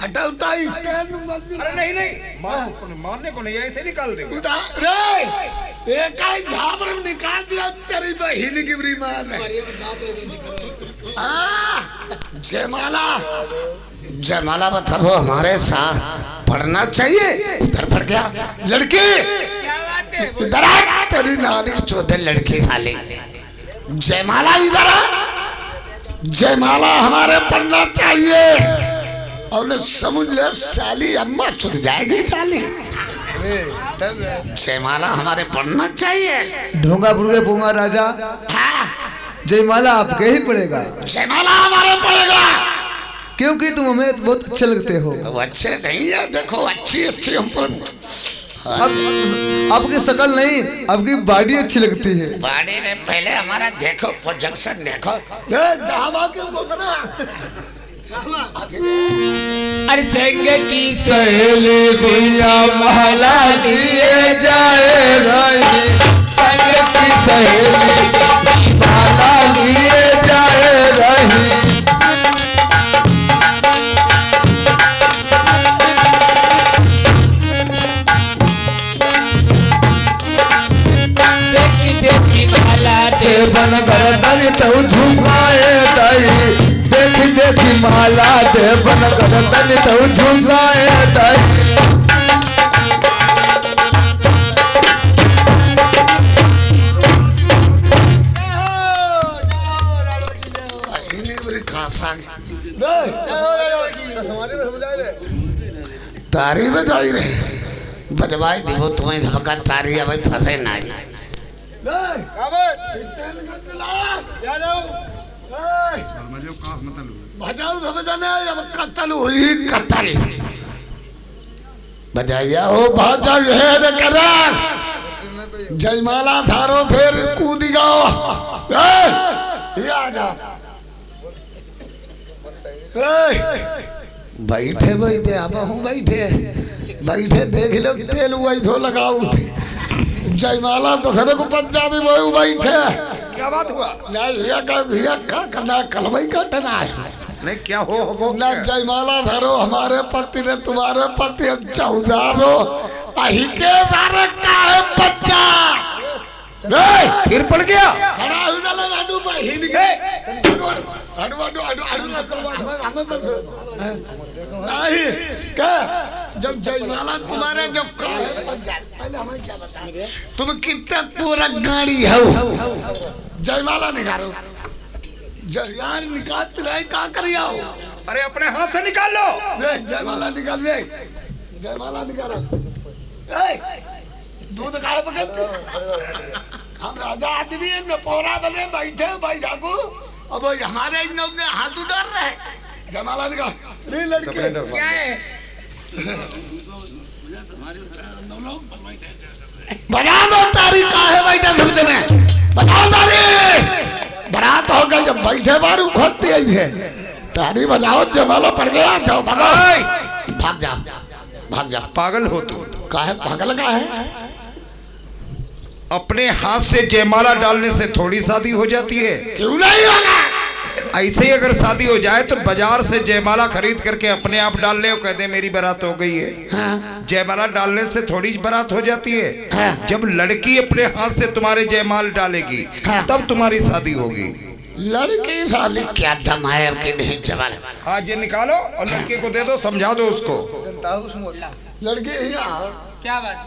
Speaker 4: हटाओ ताई।
Speaker 6: अरे नहीं नहीं, मारने को नहीं, ऐसे निकाल दे।
Speaker 4: रे एक ही झापड़ में निकाल दिया तेरी बहन की बुरी मां ने। जयमाला जयमाला बताओ हमारे साथ पढ़ना चाहिए। उधर पढ़ गया लड़की, इधर आ तेरी नानी की चौधरी लड़की खाली। जयमाला इधर आ, जयमाला हमारे पढ़ना चाहिए। और समझ ले साली अम्मा चुद जाएगी खाली। जयमाला हमारे पढ़ना चाहिए।
Speaker 3: ढोंगा बुढ़े पोंगा राजा,
Speaker 4: हाँ,
Speaker 3: जयमाला आपके ही पड़ेगा,
Speaker 4: जयमाला हमारे पड़ेगा।
Speaker 3: क्योंकि तुम हमें बहुत अच्छे लगते हो।
Speaker 4: वो अच्छे नहीं है, देखो अच्छी अच्छी हम पर।
Speaker 3: अब आपकी शक्ल नहीं, आपकी बॉडी अच्छी लगती है।
Speaker 4: बॉडी में पहले हमारा देखो प्रोजेक्शन देखो। जहां के बोलना
Speaker 2: अरे संग की
Speaker 3: सहेली गुड़िया महला लिए जाए रही, संग की सहेली महला लिए जाए रही।
Speaker 2: देखी देखी माला दे
Speaker 3: बन गर्दन तो झुकाए दई, देखी देखी माला दे बन गर्दन तो झुकाए दई।
Speaker 4: तारी बजाई रे बजवाई दिवो तुम्हें धमका तारी अब फंसे ना कतल हुई कतल बजाइया हो भाजा है करा जयमाला धारो फिर कूद गाओ बैठे बैठे अब हूँ बैठे बैठे देख लो तेल वही लगाऊ जयमाला तो घर को पंजाबी वो बैठे।
Speaker 6: क्या बात हुआ?
Speaker 4: भैया क्या करना कलमई काटना है
Speaker 6: नहीं क्या हो
Speaker 4: ना जयमाला धरो हमारे पति ने तुम्हारे पति चौधारो अही के बारे का है बच्चा
Speaker 6: फिर पड़ गया।
Speaker 4: खड़ा हो जा लाडू बहिन के आडू आडू आडू आडू नहीं क्या जब जयमाला तुम्हारे जब पहले हमें क्या बता तुम कितना पूरा गाड़ी हो जयमाला निकालो यार निकाल नहीं कहाँ कर आओ।
Speaker 6: अरे अपने हाथ से निकाल लो।
Speaker 4: जयमाला निकाल ले जयमाला निकालो। दूध खाए बगैर हम राजा आदमी है न पौरा बने बैठे भाई जागो अब हमारे इन लोग ने हाथ उड़ार रहे जयमाला निकाल रे लड़के
Speaker 2: क्या है?
Speaker 4: बना दो तारी काहे बैठे समझने बताओ तारी बारात हो गई जब बैठे बारू खोदती आई है तारी बजाओ जयमाला पड़ गया जाओ भगाओ भाग जा
Speaker 6: पागल हो तू।
Speaker 4: काहे पागल का है
Speaker 6: अपने हाथ से जयमाला डालने से थोड़ी शादी हो जाती है।
Speaker 4: क्यों नहीं होगा
Speaker 6: ऐसे ही अगर शादी हो जाए तो बाजार से जयमाला खरीद करके अपने आप डाल ले और कह दे मेरी बारात हो गई है।
Speaker 4: हाँ।
Speaker 6: जयमाला डालने से थोड़ी बारात हो जाती है।
Speaker 4: हाँ।
Speaker 6: जब लड़की अपने हाथ से तुम्हारे जयमाल डालेगी
Speaker 4: हाँ।
Speaker 6: तब तुम्हारी शादी होगी।
Speaker 4: लड़की साली क्या दम है अब की नहीं जवान
Speaker 6: आज ये निकालो और लड़के को दे दो समझा दो उसको।
Speaker 4: लड़की
Speaker 2: क्या बात?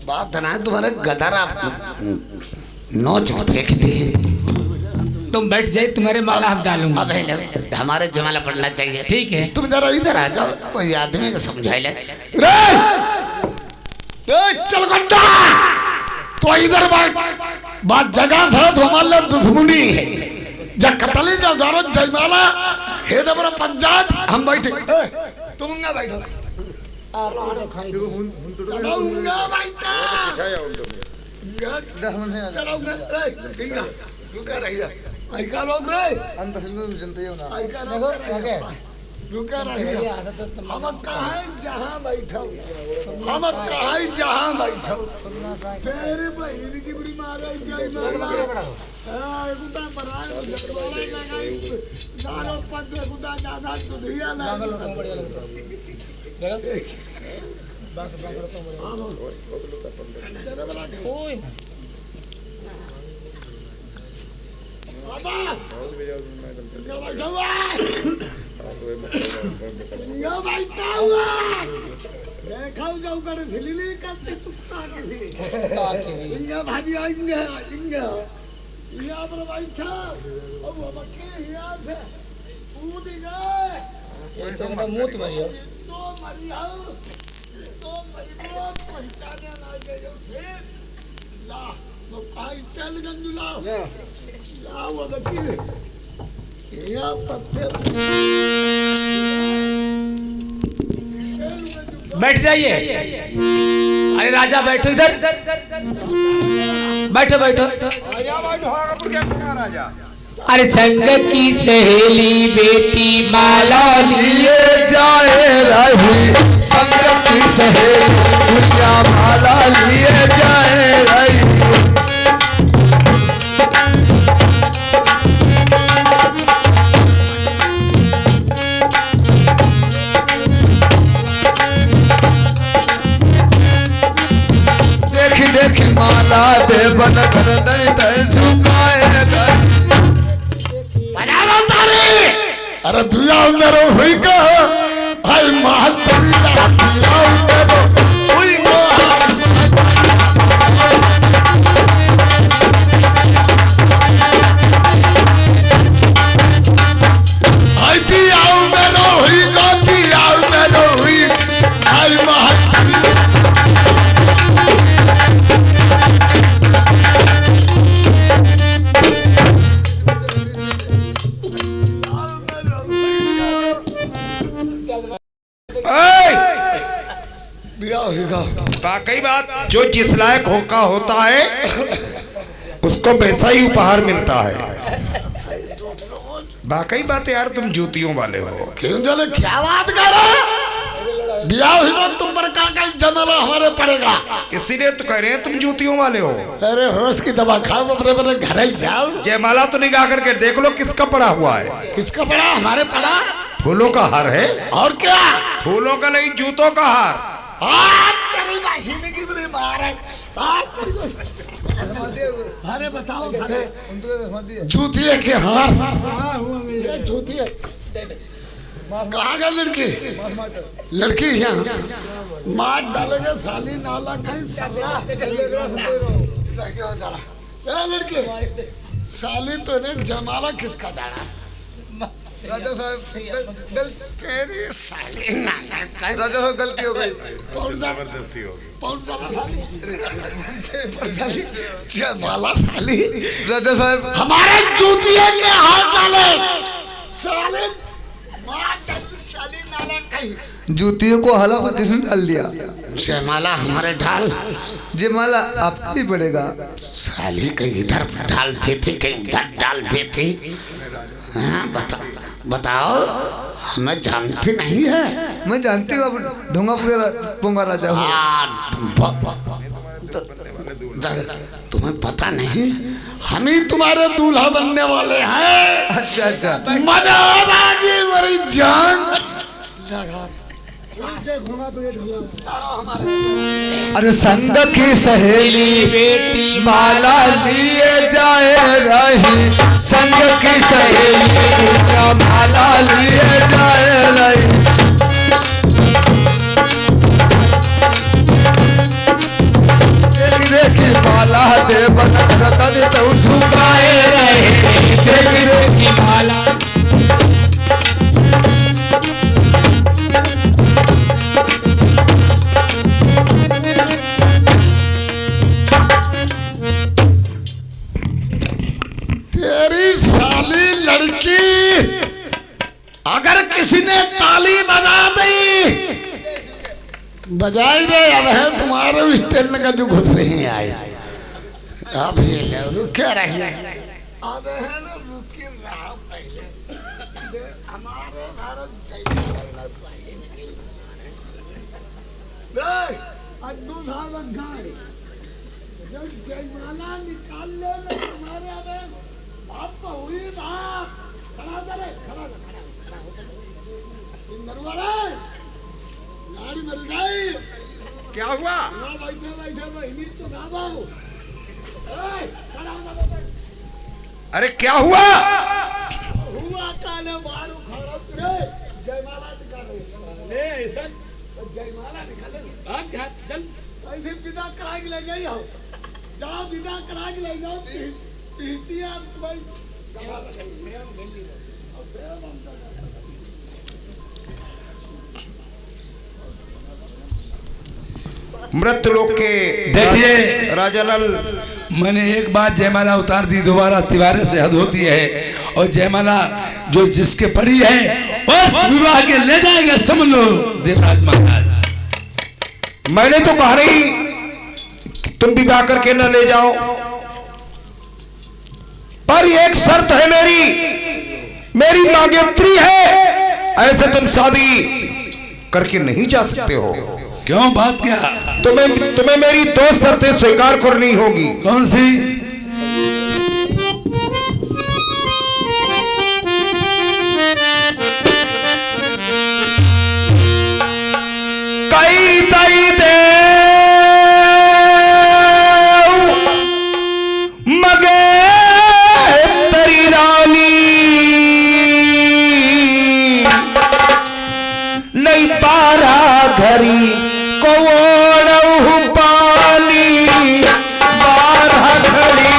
Speaker 4: बात ना तुम्हारे गदर नोच फेंक दी
Speaker 2: तुम बैठ जाए तुम्हारे माला हम डालूंगा।
Speaker 4: अब हमारे जमाला पड़ना चाहिए।
Speaker 2: ठीक है
Speaker 4: तुम जरा इधर आ जाओ कोई आदमी को समझा ले चल गड्ढा तो इधर बात जगह था तो हमारे लिए दुश्मनी है जब कतली जब दारो जयमाला हे नंबर पंचायत हम बैठे तुम ना बैठो चलाऊंगा आई का रोक रे
Speaker 5: हम तो में जनते हो ना
Speaker 4: आई का रोक रे रुका रहिए हम कहाँ जहाँ बैठो हम कहाँ जहाँ बैठो तेरे बहन की बुरी मारे जय मारा हां गुदा बराए जगवाले लगाई सारा पद गुदा ज्यादा सुधिया ना बस कोई ना बाबा यो बैठा हुआ देखो जाओ कर ढिली करते कुत्ता के इंगा भाजी आएंगे इंगा यहाँ पर बैठा अब वो बच्चे यहाँ से कूद गए
Speaker 2: ऐसे में मुंह मरियो
Speaker 4: तो मरियो पहचाने ना गए थे ला वो काई चल गंजुला ला वो बच्चे यहाँ पत्ते
Speaker 2: बैठ जाइए। अरे राजा बैठो इधर, बैठो बैठो। अरे संग की सहेली बेटी माला लिए जाए रही, संग की सहेली भैया माला लिए जाए रही। देख माला दे बन गर्दन तय झुकाए
Speaker 4: अरे बिया मेरो हुई का हाय महात्मा बिया मेरो हुई का हाय बिया मेरो हुई का बिया मेरो हुई हाय महात्मा
Speaker 6: वाकई बात, जो जिस लायक होका होता है उसको वैसा ही उपहार मिलता है। वाकई बात यार, तुम जूतियों वाले हो।
Speaker 4: क्यों चले क्या बात कर रहे? ब्याह हुई तो तुम पर का जमाना हमारे पड़ेगा,
Speaker 6: इसीलिए तो कह रहे हैं तुम जूतियों वाले हो।
Speaker 4: अरे होश की दवा खाओ, अपने अपने घर ही जाओ।
Speaker 6: जयमाला तो निगाह करके देख लो किसका पड़ा हुआ है।
Speaker 4: किसका पड़ा? हमारे पड़ा।
Speaker 6: फूलों का हार है।
Speaker 4: और क्या?
Speaker 6: फूलों का नहीं, जूतों का हार।
Speaker 4: अरे बताओ, जूतिए के हार, जूतिए कहाँ गए? लड़की लड़की यहाँ मार डालेंगे साली नाला कहीं सबरा। लड़की साली तो ने जमाला किसका डाला?
Speaker 5: राजा साहब
Speaker 4: तेरी साली नाना का
Speaker 5: राजा साहब गलती हो गई,
Speaker 6: जबरदस्ती होगी।
Speaker 4: जयमाला साली
Speaker 5: राजा साहब
Speaker 4: हमारे जूतिए के हाथ डाले साले मार डाली साली नाला कहीं।
Speaker 5: जूतियों को हलावती से डाल दिया।
Speaker 4: जयमाला हमारे ढाल,
Speaker 5: जयमाला आपको ही पड़ेगा।
Speaker 4: साली कहीं इधर डाल देती कहीं उधर डाल देती। हाँ बताओ, हमें जानती नहीं है?
Speaker 5: मैं जानती हूँ, आप ढोंगा पोंगा राजा हो।
Speaker 4: तुम्हें पता नहीं, हम ही तुम्हारे दूल्हा बनने वाले हैं।
Speaker 5: अच्छा अच्छा,
Speaker 4: मजा आ गई मेरी जान।
Speaker 5: अरे संग की सहेली
Speaker 2: बेटी
Speaker 5: माला लिए जाए रही, संग की सहेली माला लिए जाए रही। देखी माला दे बन गर्दन तो झुकाए रहे। देखी
Speaker 2: माला
Speaker 4: तेरी साली लड़की अगर किसी ने ताली बजा दी, बजाई रहे अब है तुम्हारे स्टेशन का जो घुस नहीं आए। अब ये रुके रहिए, अब है ना रुके आओ पहले हमारे भारत जयमाला पहले निकल जब जयमाला निकाल ले हमारे बाप को हुई बाप खड़ा खड़ा गाड़ी मर गई।
Speaker 6: क्या हुआ?
Speaker 4: बैठे बैठे बहनी तो ना बाबू
Speaker 6: अरे क्या हुआ?
Speaker 4: हुआ काले बारू खरत रे जयमाला निकाले ऐसा जयमाला निकाले चल ऐसे विदा करा के ले गई हो जाओ विदा करा के ले जाओ पीती आप भाई
Speaker 6: मृत लोक के
Speaker 1: देखिए
Speaker 6: राजालाल,
Speaker 1: मैंने एक बार जयमाला उतार दी, दोबारा तिवारे से हद होती है। और जयमाला जो जिसके पड़ी है उस विवाह के ले जाएगा, समझ लो देवराज महाराज।
Speaker 6: मैंने तो कहा नहीं कि तुम विवाह करके न ले जाओ, पर एक शर्त है मेरी मांगेत्री है, ऐसे तुम शादी करके नहीं जा सकते हो।
Speaker 1: क्यों, बात क्या?
Speaker 6: तुम्हें मेरी 2 शर्तें स्वीकार करनी होगी।
Speaker 1: कौन सी?
Speaker 6: कई तई दे मगे तरी रानी नहीं 12 घड़ी को पानी 12 घड़ी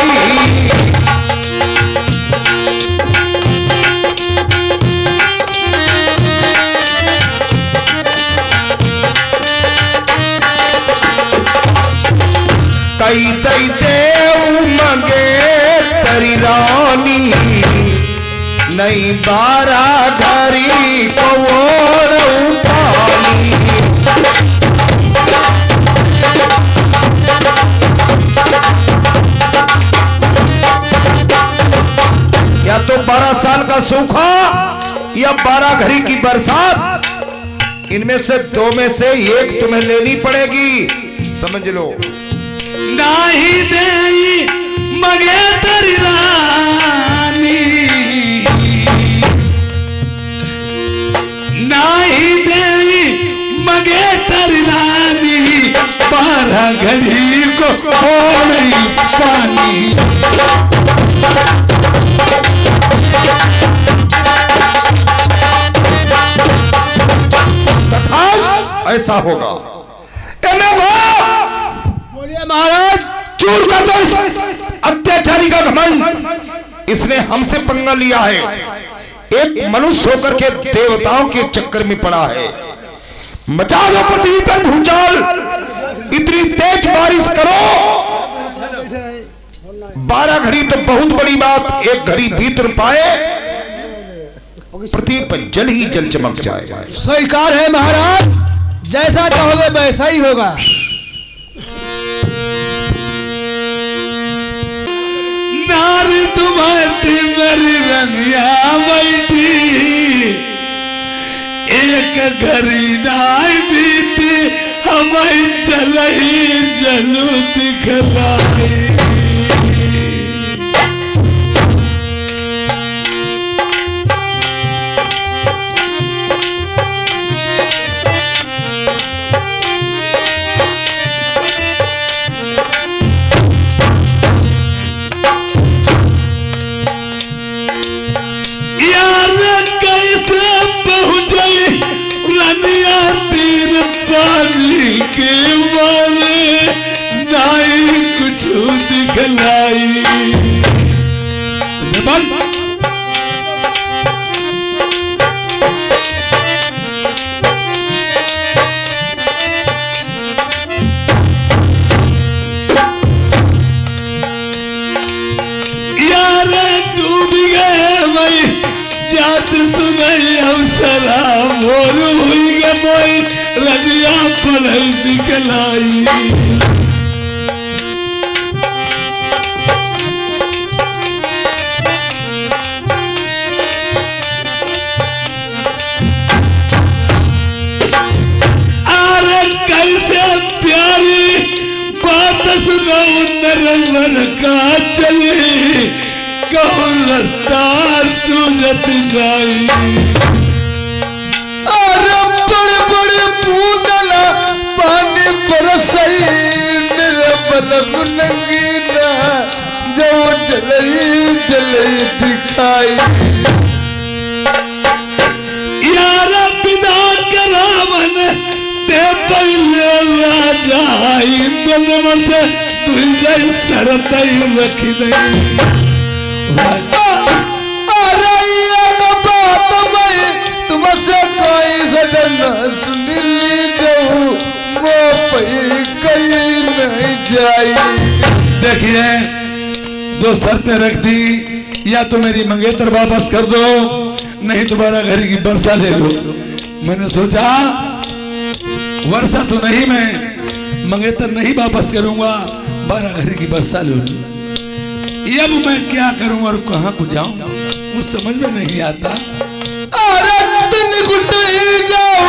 Speaker 6: कई दई देव मगे तरी रानी नहीं 12 घड़ी को पानी। या तो 12 साल का सूखा या 12 घड़ी की बरसात, इनमें से 2 में से एक तुम्हें लेनी पड़ेगी, समझ लो।
Speaker 1: नाही देई मगे तरी रानी, नाही देई मगे तरी रानी 12 घड़ी को नहीं पानी।
Speaker 6: ऐसा होगा।
Speaker 3: बोलिए महाराज।
Speaker 6: चूर कर दो इस अत्याचारी का घमंड। इसने हमसे पंगा लिया है, एक मनुष्य होकर के देवताओं के चक्कर में पड़ा है। मचा दो पृथ्वी पर भूचाल, इतनी तेज बारिश करो। 12 घड़ी तो बहुत बड़ी बात, 1 घड़ी भीतर पाए पृथ्वी पर जल ही जल चमक जाए।
Speaker 3: स्वीकार है महाराज, जैसा कहोगे वैसा ही होगा।
Speaker 1: नारी तुम्हारी मेरी रंगिया बैठी, एक घड़ी नाई बीती हमारी चलही जलू दिखलाई। पानी के मारे नाई कुछ दिखलाई। यार डूब गए भाई, जात सुनाई अवसरा मोर हुई गए भाई, रजिया पर दिखलाई। चली कहूँ रास्ता सूझत जाई।
Speaker 5: अरे बड़े बड़े बूंदला पानी बरसई मेरे बलम नंगीना जो जलई जलई दिखाई।
Speaker 1: यार पिता करावन ते पहले राजा इंद्र से तुझे शरत रख दे।
Speaker 5: अरे ये बात मैं तुमसे कोई सजन सुन लीजिए वो पई कहीं नहीं जाई।
Speaker 1: देखिए दो शर्तें रख दी, या तो मेरी मंगेतर वापस कर दो नहीं तुम्हारा घर की वर्षा ले लो। मैंने सोचा वर्षा तो नहीं, मैं मंगेतर नहीं वापस करूंगा, 12 घर की वर्षा ले लो। अब मैं क्या करूं और कहां को जाऊं मुझ समझ में नहीं आता।
Speaker 5: अरे दिन गुटे जाओ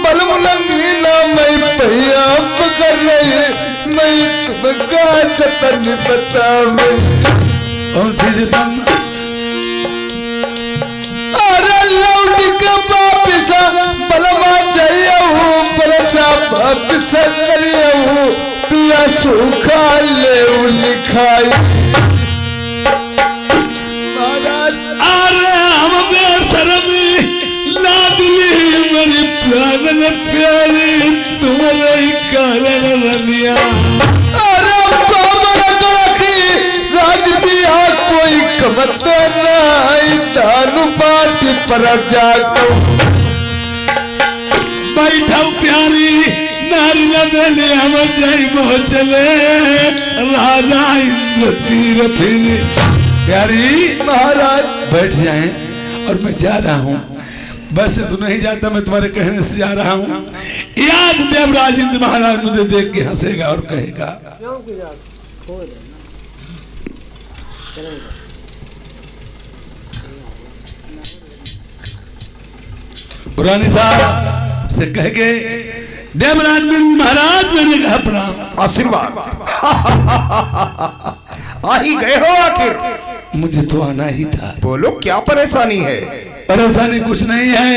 Speaker 5: बलम नंगीना मैं पहिया पकड़ रही मैं तुमका जतन बतावे।
Speaker 1: कौन सी जतन?
Speaker 5: अरे लौट के वापिस बलमा चाहिए बरसा वापिस करिए पिया सूखा ले लिखाई।
Speaker 1: अरे हम बेशरमी लाडली मेरी प्राण प्यारी तुम्हारे कारण रनिया।
Speaker 5: अरे बाबर रखी राज पिया कोई कमत नहीं दानु पाटी पर जाको
Speaker 1: बैठा प्यारी नारी नबेले हम जाई चले राजा इंद्र तीर फिर। प्यारी
Speaker 5: महाराज
Speaker 1: बैठ जाए और मैं जा रहा हूँ। वैसे तो नहीं जाता, मैं तुम्हारे कहने से जा रहा हूँ। आज देवराज इंद्र महाराज मुझे देख के हंसेगा और कहेगा पुरानी साहब से कह के देवराज महाराज मैंने कहा प्रणाम।
Speaker 6: आशीर्वाद आ ही गए हो आखिर।
Speaker 1: मुझे तो आना ही था।
Speaker 6: बोलो क्या परेशानी है?
Speaker 1: परेशानी कुछ नहीं है,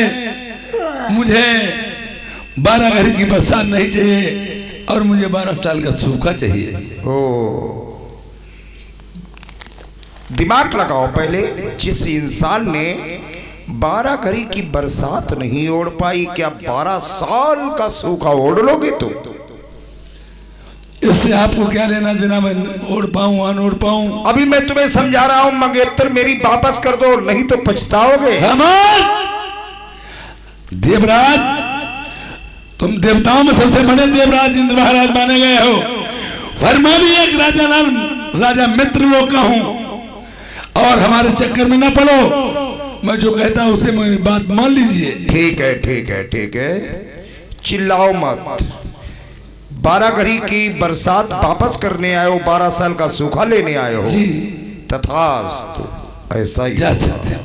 Speaker 1: मुझे 12 घर की बरसात नहीं चाहिए और मुझे 12 साल का सूखा चाहिए।
Speaker 6: ओ दिमाग लगाओ पहले। जिस इंसान ने 12 घड़ी की बरसात नहीं ओढ़ पाई, क्या 12 साल का सूखा ओढ़ लोगे तुम?
Speaker 1: इससे आपको क्या लेना देना, मैं ओढ़ पाऊं अनोढ़ पाऊं?
Speaker 6: अभी मैं तुम्हें समझा रहा हूं, मंगेतर मेरी वापस कर दो नहीं तो पछताओगे।
Speaker 1: देवराज तुम देवताओं में सबसे बड़े देवराज इंद्र महाराज माने गए हो, पर मैं भी एक राजा मित्र लोग का हूं और हमारे चक्कर में ना पड़ो। मैं जो कहता हूं उसे मेरी बात मान लीजिए।
Speaker 6: ठीक है ठीक है ठीक है, चिल्लाओ मत। 12 घड़ी की बरसात वापस करने आए हो, 12 साल का सूखा लेने आए हो
Speaker 1: जी।
Speaker 6: तथास्तु, ऐसा ही
Speaker 1: जा सकते हैं।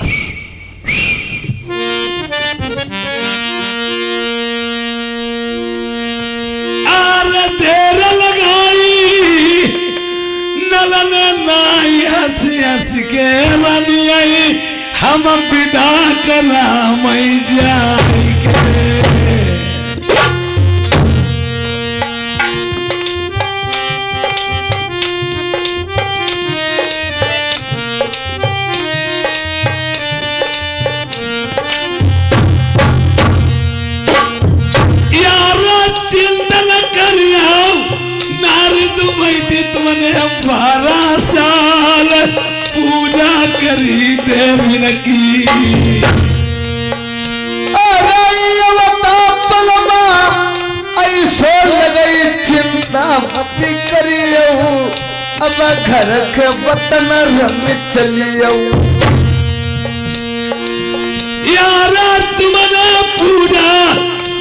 Speaker 1: अरे देर लगाई नलन नाई हंसी हंसी के रानी आई, हम विदा करा मई जाई के। चिंतन करियो नारद वैदी तुमने 12 साल पूजा करी देवी न की।
Speaker 5: अरे ऐसो लगई चिंता मत करियो, अब घर के वतन रंग चलियो।
Speaker 1: यारा तुमने पूजा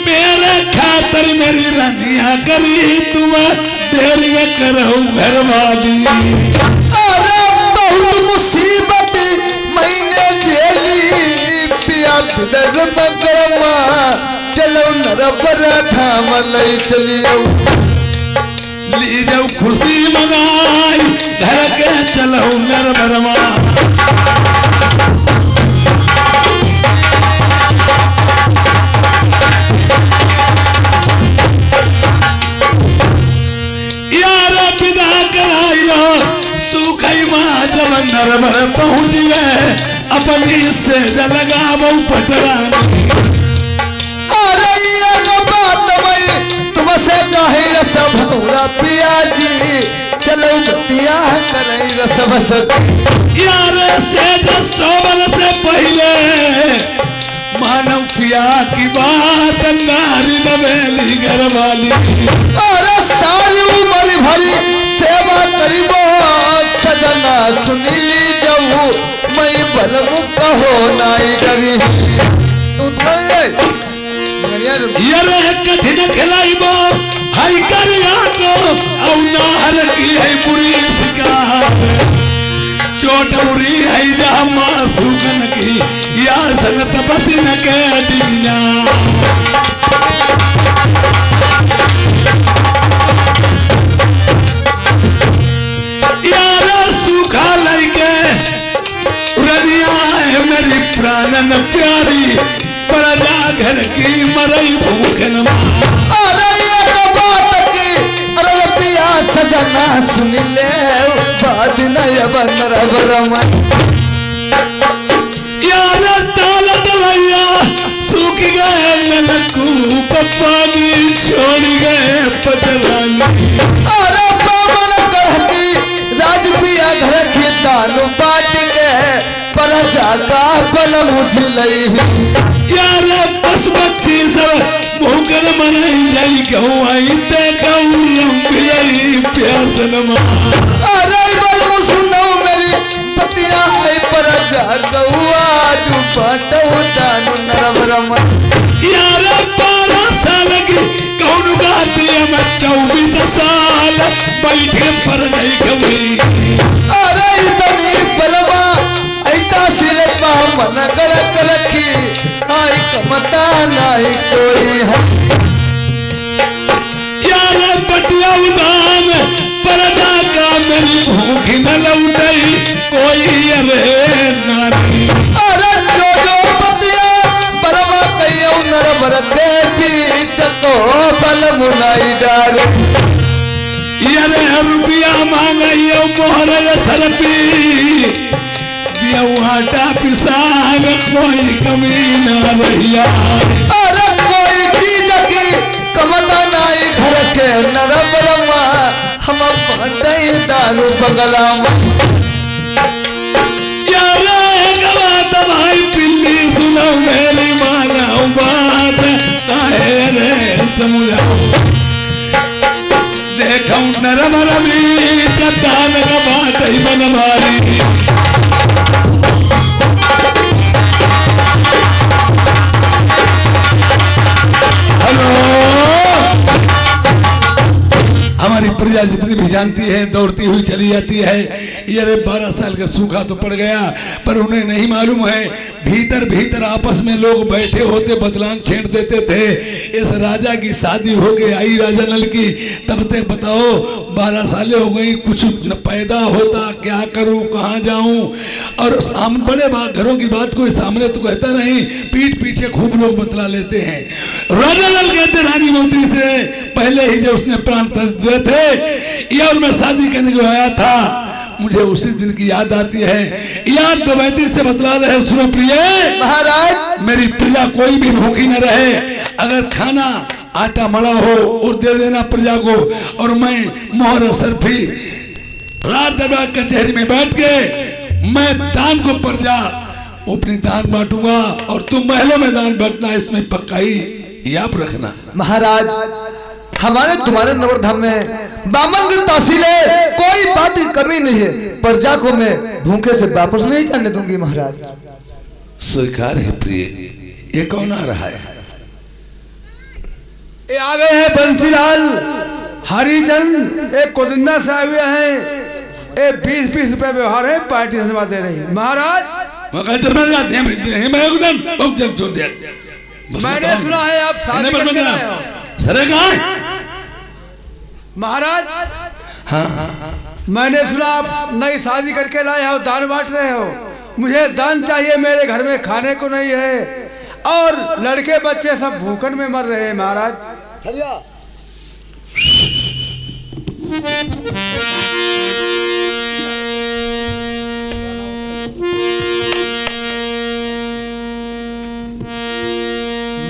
Speaker 1: मेरे खातर मेरी रानिया करी, तुम देरी में करो घर वाली।
Speaker 5: अरे बहुत मुसीबत मैंने झेली पिया बिदर मगरमा, चलो नरबरा ठाम लई चलियो।
Speaker 1: ली जब खुशी मनाई घर के चलो नरबरमा यार विदा कराइलो सुखई माँ जब नरबर पहुँच गए अपनी से जलगावो पटरानी।
Speaker 5: अरे ये बात मैं तुमसे कहे रस भतूरा पिया जी चलो बतिया करे रस बस
Speaker 1: यार से सोबन से पहले मानव पिया की बात नारी नवेली घर वाली।
Speaker 5: अरे सारी उम्र भरी सेवा करीबो सजना सुनी जाऊ मैं बलमु कहो नाई डरी
Speaker 1: यार कठिन खिलाइबो हाई कर को औ नाहर की है बुरी शिकार चोट बुरी है जहाँ मासूकन की या सनत पसीन के दीना। यार सूखा लगे रनिया है मेरी प्राणन प्यारी प्रजा घर की मरई भूखन।
Speaker 5: अरे ये बात की अरे पिया सजना सुन ले बात नया बंदर बरमा
Speaker 1: यार ताल दलैया सूख गए नलकू पानी छोड़ गए पटरानी।
Speaker 5: अरे बाबल गढ़ की राज पिया घर की दानु बांट के पर जाका बल मुझ लई
Speaker 1: यार पशु पक्षी सब भूखन मनाई जाई कहूँ आई देखा लंबी प्यासन माँ।
Speaker 5: अरे बल सुनो मेरी पतिया आई पर जाका आज बाटो दानु नरवरम
Speaker 1: यार 12 साल की कौन गाती है मैं 24 साल बैठे पर नहीं कभी।
Speaker 5: अरे इतनी बलवा ऐता सिलपा मन करक रखी आई कमता नहीं कोई है।
Speaker 1: यार बटिया उदान परदा का मेरी भूख न लौटई कोई अरे नारी।
Speaker 5: अरे जो पतिया बलवा कहियो नर बरते बीच को बल मुनाई डार।
Speaker 1: यार रुपया मांगइयो मोहर सरपी दिया आटा पिसान कोई कमी ना रहिया।
Speaker 5: अरे कोई चीज की कमता नहीं घर के नर बरमा हम बाटई दारू बगला
Speaker 1: यार एक बात भाई पिल्ली सुनो मेरी माना बात काहे रे समझाओ देखो नरम रमी चट्टान का बात ही बन मारी। हमारी प्रजा जितनी भी जानती है दौड़ती हुई चली जाती है। ये 12 साल का सूखा तो पड़ गया पर उन्हें नहीं मालूम है भीतर भीतर आपस में लोग बैठे होते बदलान छेड़ देते थे। इस राजा की शादी हो गई आई राजा नल की तब तक बताओ 12 सालें हो गई कुछ न पैदा होता क्या करूं कहाँ जाऊं। और बड़े घरों की बात कोई सामने तो कहता नहीं पीठ पीछे खूब लोग बतला लेते हैं। राजा नल कहते रानी मोती से पहले ही जो उसने प्राण दिए थे और मैं शादी करने को आया था मुझे उसी दिन की याद आती है। याद द्वैती से बतला रहे सुनो प्रिय
Speaker 5: महाराज
Speaker 1: मेरी प्रजा कोई भी भूखी न रहे। अगर खाना आटा मड़ा हो और दे देना प्रजा को और मैं मोहर सरफी रात दरबार कचहरी में बैठ के मैं दान को प्रजा अपनी दान बांटूंगा और तुम महलों में दान बांटना इसमें पक्का ही याद रखना।
Speaker 5: महाराज हमारे तुम्हारे नवरधाम में बामन की तहसील है कोई बात की कमी नहीं है प्रजा को मैं भूखे से वापस नहीं जाने दूंगी महाराज।
Speaker 1: स्वीकार है प्रिय। ये कौन आ रहा है?
Speaker 3: ये आ गए हैं बंसीलाल हरिचंद एक कोदिंदा से आए हुए हैं। ये 20-20 रुपए व्यवहार है पार्टी धन्यवाद दे रही महाराज। मैंने सुना है आप शादी करके आए हो।
Speaker 1: सरे कहाँ
Speaker 3: महाराज
Speaker 1: हाँ
Speaker 3: मैंने सुना आप नई शादी करके लाए हो, दान बांट रहे हो। मुझे दान चाहिए, मेरे घर में खाने को नहीं है और लड़के बच्चे सब भूखन में मर रहे हैं महाराज।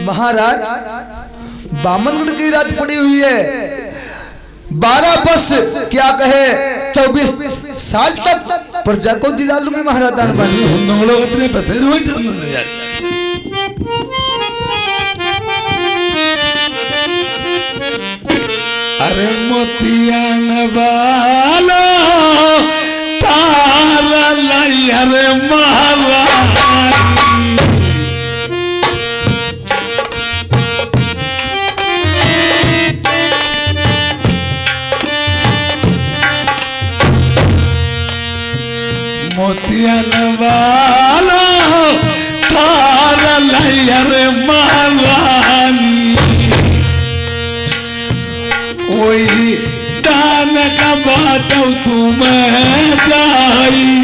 Speaker 5: महाराज बामनगढ़ की राज पड़ी हुई है, 12 वर्ष क्या कहे 24 साल तक प्रजा को दिला लूंगी महाराज दान पानी।
Speaker 1: हम लोग इतने पे फिर वही चलने लग जाए। अरे मोतिया नवालो तारा लाई अरे महारानी मोतिया नवालो तारा लाई अरे महारानी कोई दान का बात तुम्हें जाएगी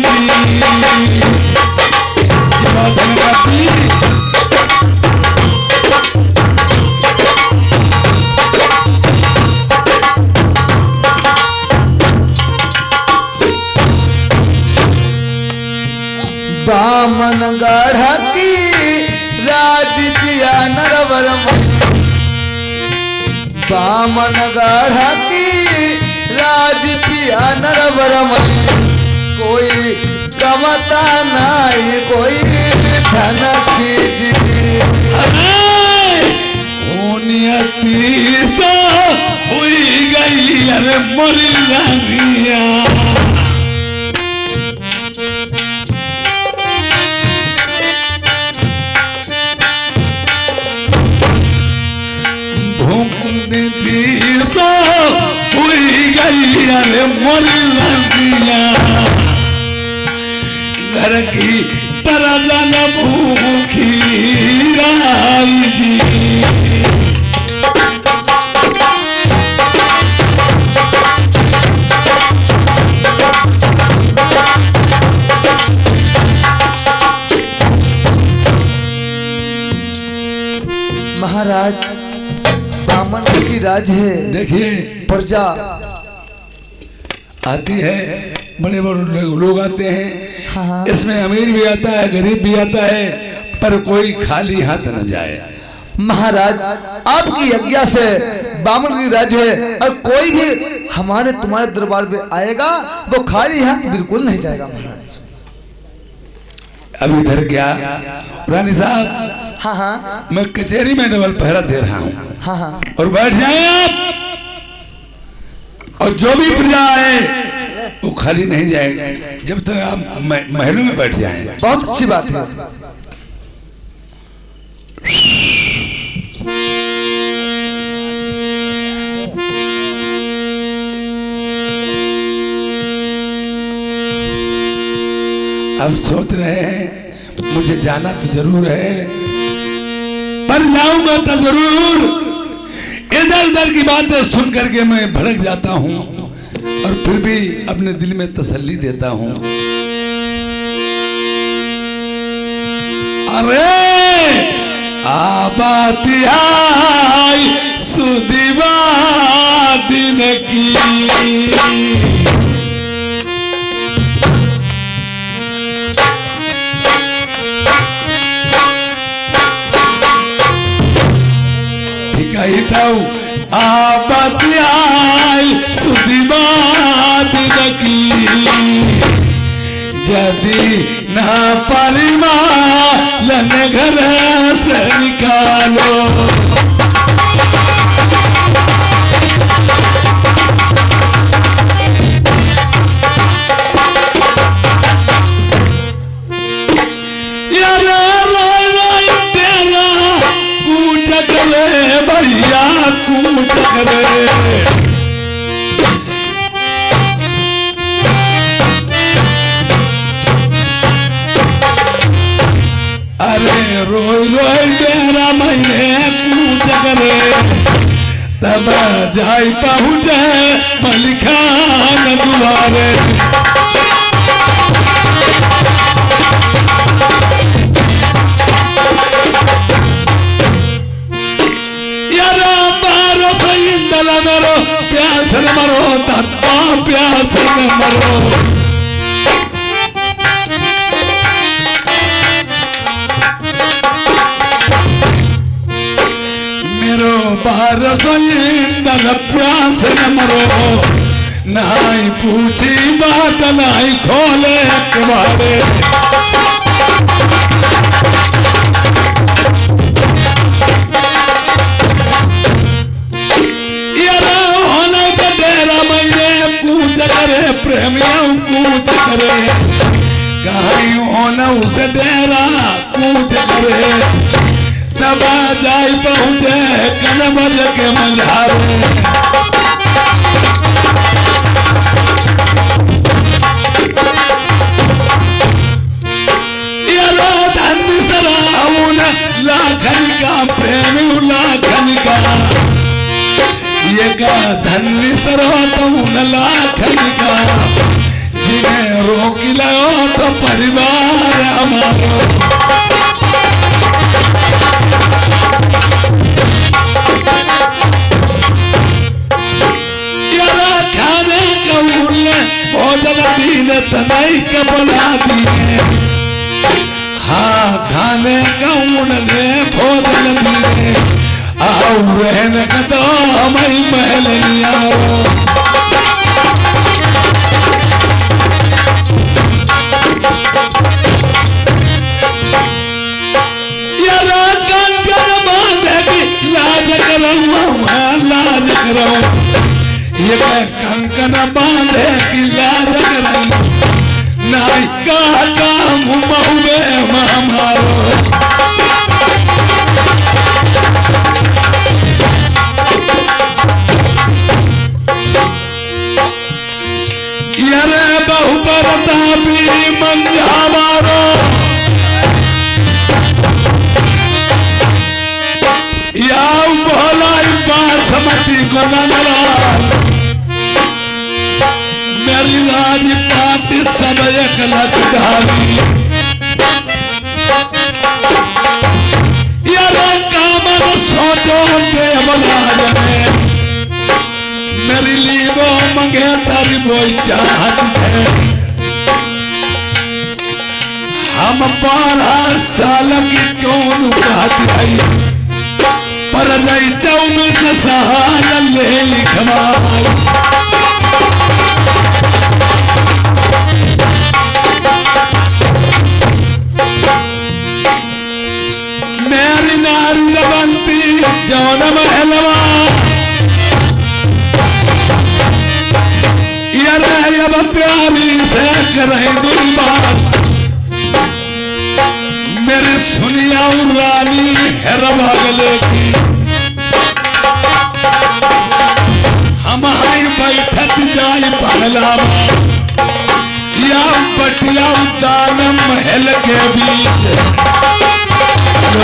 Speaker 5: बामनगढ़ की राज पिया नरवर बामनगढ़ की राज पिया नरवर कोई कमता नहीं कोई धन कीजी
Speaker 1: हुई गई अरे मरी रानिया हुई गई अरे मरी लड़कियां घर की परजन भूखी रहेगी।
Speaker 5: महाराज बामन की राज है,
Speaker 1: देखिए
Speaker 5: प्रजा
Speaker 1: आती है, बड़े बड़े लोग आते हैं।
Speaker 5: हाँ।
Speaker 1: इसमें अमीर भी आता है, गरीब भी आता है, पर कोई खाली हाथ न जाए।
Speaker 5: महाराज आपकी आज्ञा से बामन की राज है और कोई भी हमारे तुम्हारे दरबार पे आएगा वो खाली हाथ बिल्कुल नहीं जाएगा। महाराज
Speaker 1: अभी इधर क्या रानी साहब,
Speaker 5: हाँ हाँ
Speaker 1: मैं कचहरी में डबल पहरा दे रहा हूँ,
Speaker 5: हाँ हाँ
Speaker 1: और बैठ जाए आप, और जो भी प्रजा आए वो खाली नहीं जाएगा जब तक आप महलों में बैठ जाएं।
Speaker 5: बहुत अच्छी बात है।
Speaker 1: अब सोच रहे हैं मुझे जाना तो जरूर है, पर जाऊंगा तो जरूर। इधर उधर की बातें सुन करके मैं भड़क जाता हूँ और फिर भी अपने दिल में तसल्ली देता हूँ। अरे आबादी आई सुदिवा दिन की, आबादी आई सुदिवा दिन की, यदि ना परिमा लन घर से निकालो। भैया कूट करे अरे रोई रोई डेरा महीने कूट करे तब जाई पहुँचे मलिकान दुआरे। यारा मारो सही दला मरो प्यास न मरो तत्वा प्यास न मरो। मेरो बार सही दल प्यास न मरो नाई पूछी बात नाई खोले अखबारे। करे प्रेमियों कूच करे कहीं होना उसे डेरा कूच करे। तब जाई पहुँचे कन बज के मझारे। यारो धन सराउन लाखन का प्रेमी लाखन का ये का धन्य सरोतम लाखन का जिन्हें रोक लो तो परिवार हमारा। यारा खाने का मूल्य भोजन दीन तनाई का बना दीने। हाँ खाने का मूल्य भोजन दीने रहन कदो मई महल नियारो। यारा कंकन बांधे की लाज करो लाज करो। ये कंकन बांधे की लाज करो नाई का काम महुए मारो। यारे बहु परतापी मंजा मारो। याऊ बोलाई बासमती को नजराल मेरी राजी पार्टी सब एक लग डाली। यारे कामन सोचो देवराज में मेरी लीबो मंगे तारी बोई चाहत है। हम 12 साल की कौन बात आई पर जाई 24 साल ले कमाई। मेरी नारी बनती जौन महलवा अब प्यारी से करे दुई बात। मेरे सुनिया रानी है रबागले की हम आई बैठक जाए बंगला या पटिया उद्यान महल के बीच। तो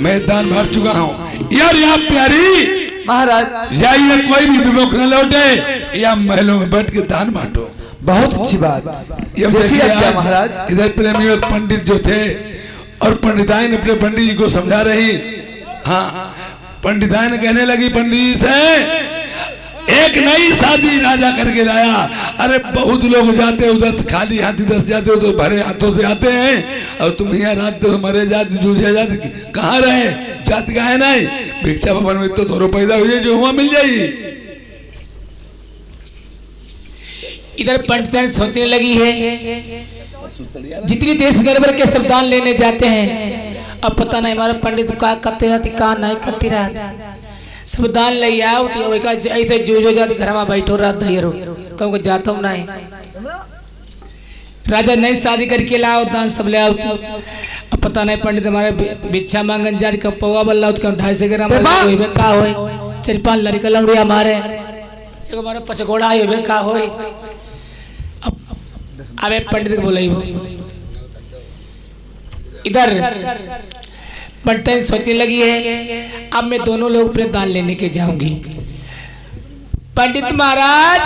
Speaker 1: मैं दान भर चुका हूँ यार। या प्यारी
Speaker 5: महाराज
Speaker 1: जाइए कोई भी विमुख न लौटे या महलों में बैठ के दान बांटो।
Speaker 5: बहुत अच्छी बात।
Speaker 1: जैसी महाराज इधर प्रेमी और पंडित जो थे और पंडिताइन अपने पंडित जी को समझा रही। हाँ पंडिताइन कहने लगी पंडित जी से एक नई शादी राजा करके लाया। अरे बहुत लोग जाते उधर खाली हाथी दस जाते हो तो भरे हाथों से आते हैं और तुम यहाँ रात तो मरे जाते जूझे जाते कहाँ रहे जाति का है नहीं। भिक्षा भवन में तो थोड़ा पैदा हुई जो हुआ मिल जाएगी।
Speaker 2: इधर पंडित सोचने लगी है जितनी देश गड़बड़ के सब दान लेने जाते हैं अब पता नहीं हमारा पंडित का करते रहते कहा नहीं करते रहते सब दान ले आओ तो ऐसे जूझ हो जाते घर में बैठो रात धैर्य कहूँ जाता हूँ नहीं। राजा नई शादी करके लाओ दान सब ले आओ। अब पता नहीं पंडित हमारे भिक्षा मांगन जा रही पौवा बल्ला 250 ग्राम का हो 4-5 लड़का लौड़ी हमारे हमारे पचगोड़ा हो का हो। अब पंडित को बोला इधर पंडित सोचने लगी है अब मैं दोनों लोग अपने दान लेने के जाऊंगी। पंडित महाराज,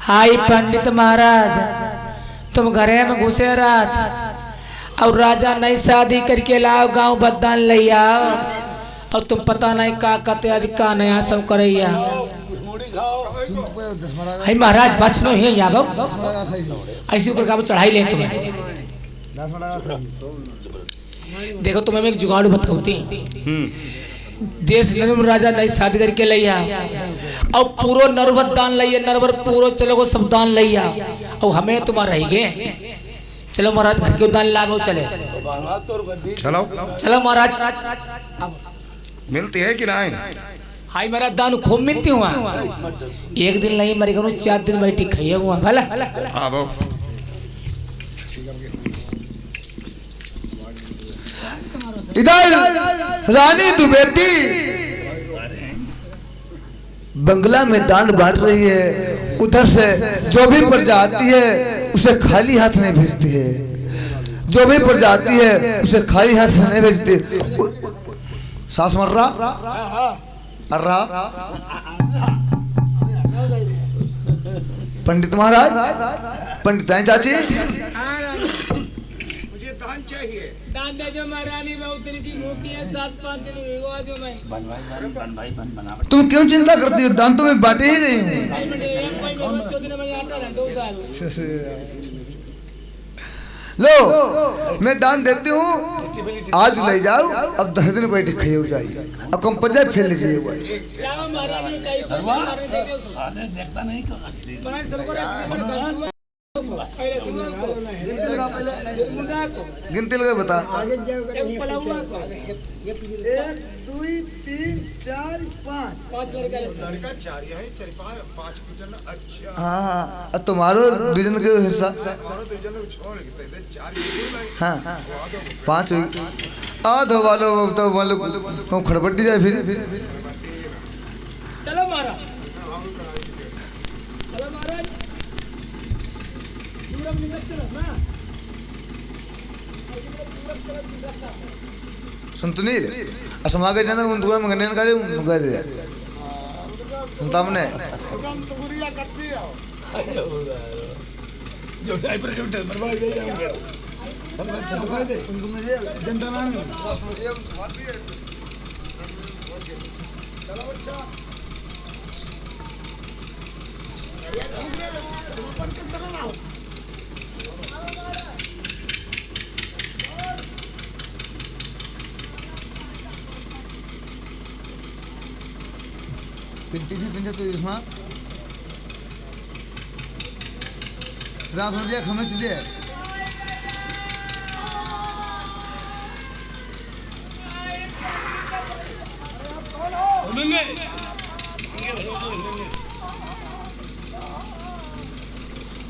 Speaker 2: हाय पंडित महाराज, तुम घरे में घुसे रात और राजा नई शादी करके लाओ, गांव बददान ले आओ और तुम पता नहीं का कहते आज का नया सब करैया। हाय महाराज बस सुनो ही यहाँ ऐसी ऊपर का चढ़ाई ले तुम्हें। देखो तुम्हें मैं एक जुगाड़ू बताऊती, देश में राजा नई शादी करके लिया और पूरा नरवर दान लिया, नरवर पूरा चलो सब दान लिया और हमें तुम्हारा रह गए। चलो महाराज घर के दान लाओ, चले
Speaker 6: चलो
Speaker 2: चलो महाराज।
Speaker 6: मिलती है कि नहीं?
Speaker 2: हाय मेरा दान खूब मिलती हुआ, एक दिन नहीं मरी करूँ 4 दिन बैठी खाइए हुआ भला।
Speaker 6: हाँ वो
Speaker 5: इधर रानी दुबेती बंगला में दान बांट रही है, उधर से जो भी प्रजा आती है उसे खाली हाथ नहीं भेजती है, जो भी प्रजा आती है उसे खाली हाथ से नहीं भेजती। सास मर रहा पंडित महाराज, पंडिताई चाची
Speaker 3: दान चाहिए।
Speaker 2: दान दे जो महारानी बहुत दिन की भूखी है, 7-5 दिन हुआ जो मैं।
Speaker 5: तुम क्यों चिंता करती हो? दान तो मैं बांटे ही नहीं हूँ। लो मैं दान देती हूँ, आज ले जाओ, अब 10 दिन बैठी खाई हो जाइए, अब कम पजाए फेल लीजिए। गिनती लगे बता।
Speaker 3: 1 2 3 4 5 लड़का 4 है, 5 कुछ। अच्छा
Speaker 5: हाँ अब तुम्हारो 2 जन के हिस्सा।
Speaker 3: छोड़ के 4
Speaker 5: हाँ 5 आधो वालो तो वालो कम खड़बड्डी जाए फिर।
Speaker 2: चलो महाराज, चलो महाराज
Speaker 5: सुनतुनील असमा के जाना उन दुआ मंगने का मुगा दे सुनता हमने
Speaker 1: जो टाइपर जो मरवा दे हम दे जनता ना चलो अच्छा
Speaker 5: पिंटी से पिंटे तो इसमें रात हो जाए खमे से दे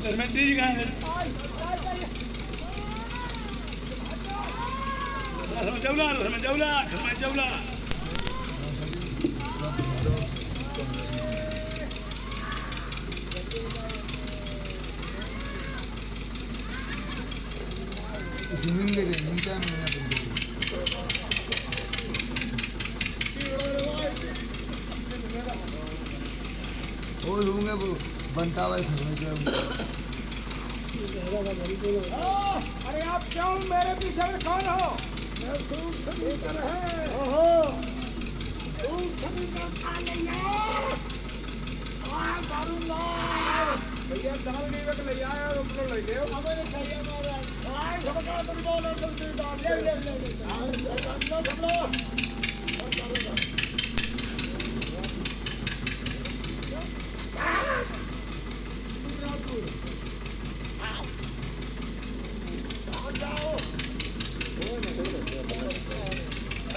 Speaker 1: धर्मेंद्र जी कहाँ है? धर्मेंद्र
Speaker 5: बनता हुआ
Speaker 3: अरे आप क्यों मेरे पीछे में कौन हो? भैया दाल नहीं रख ले आया और अपने ले गए हमें चाहिए महाराज झपका तुम बोलो जल्दी दाल ले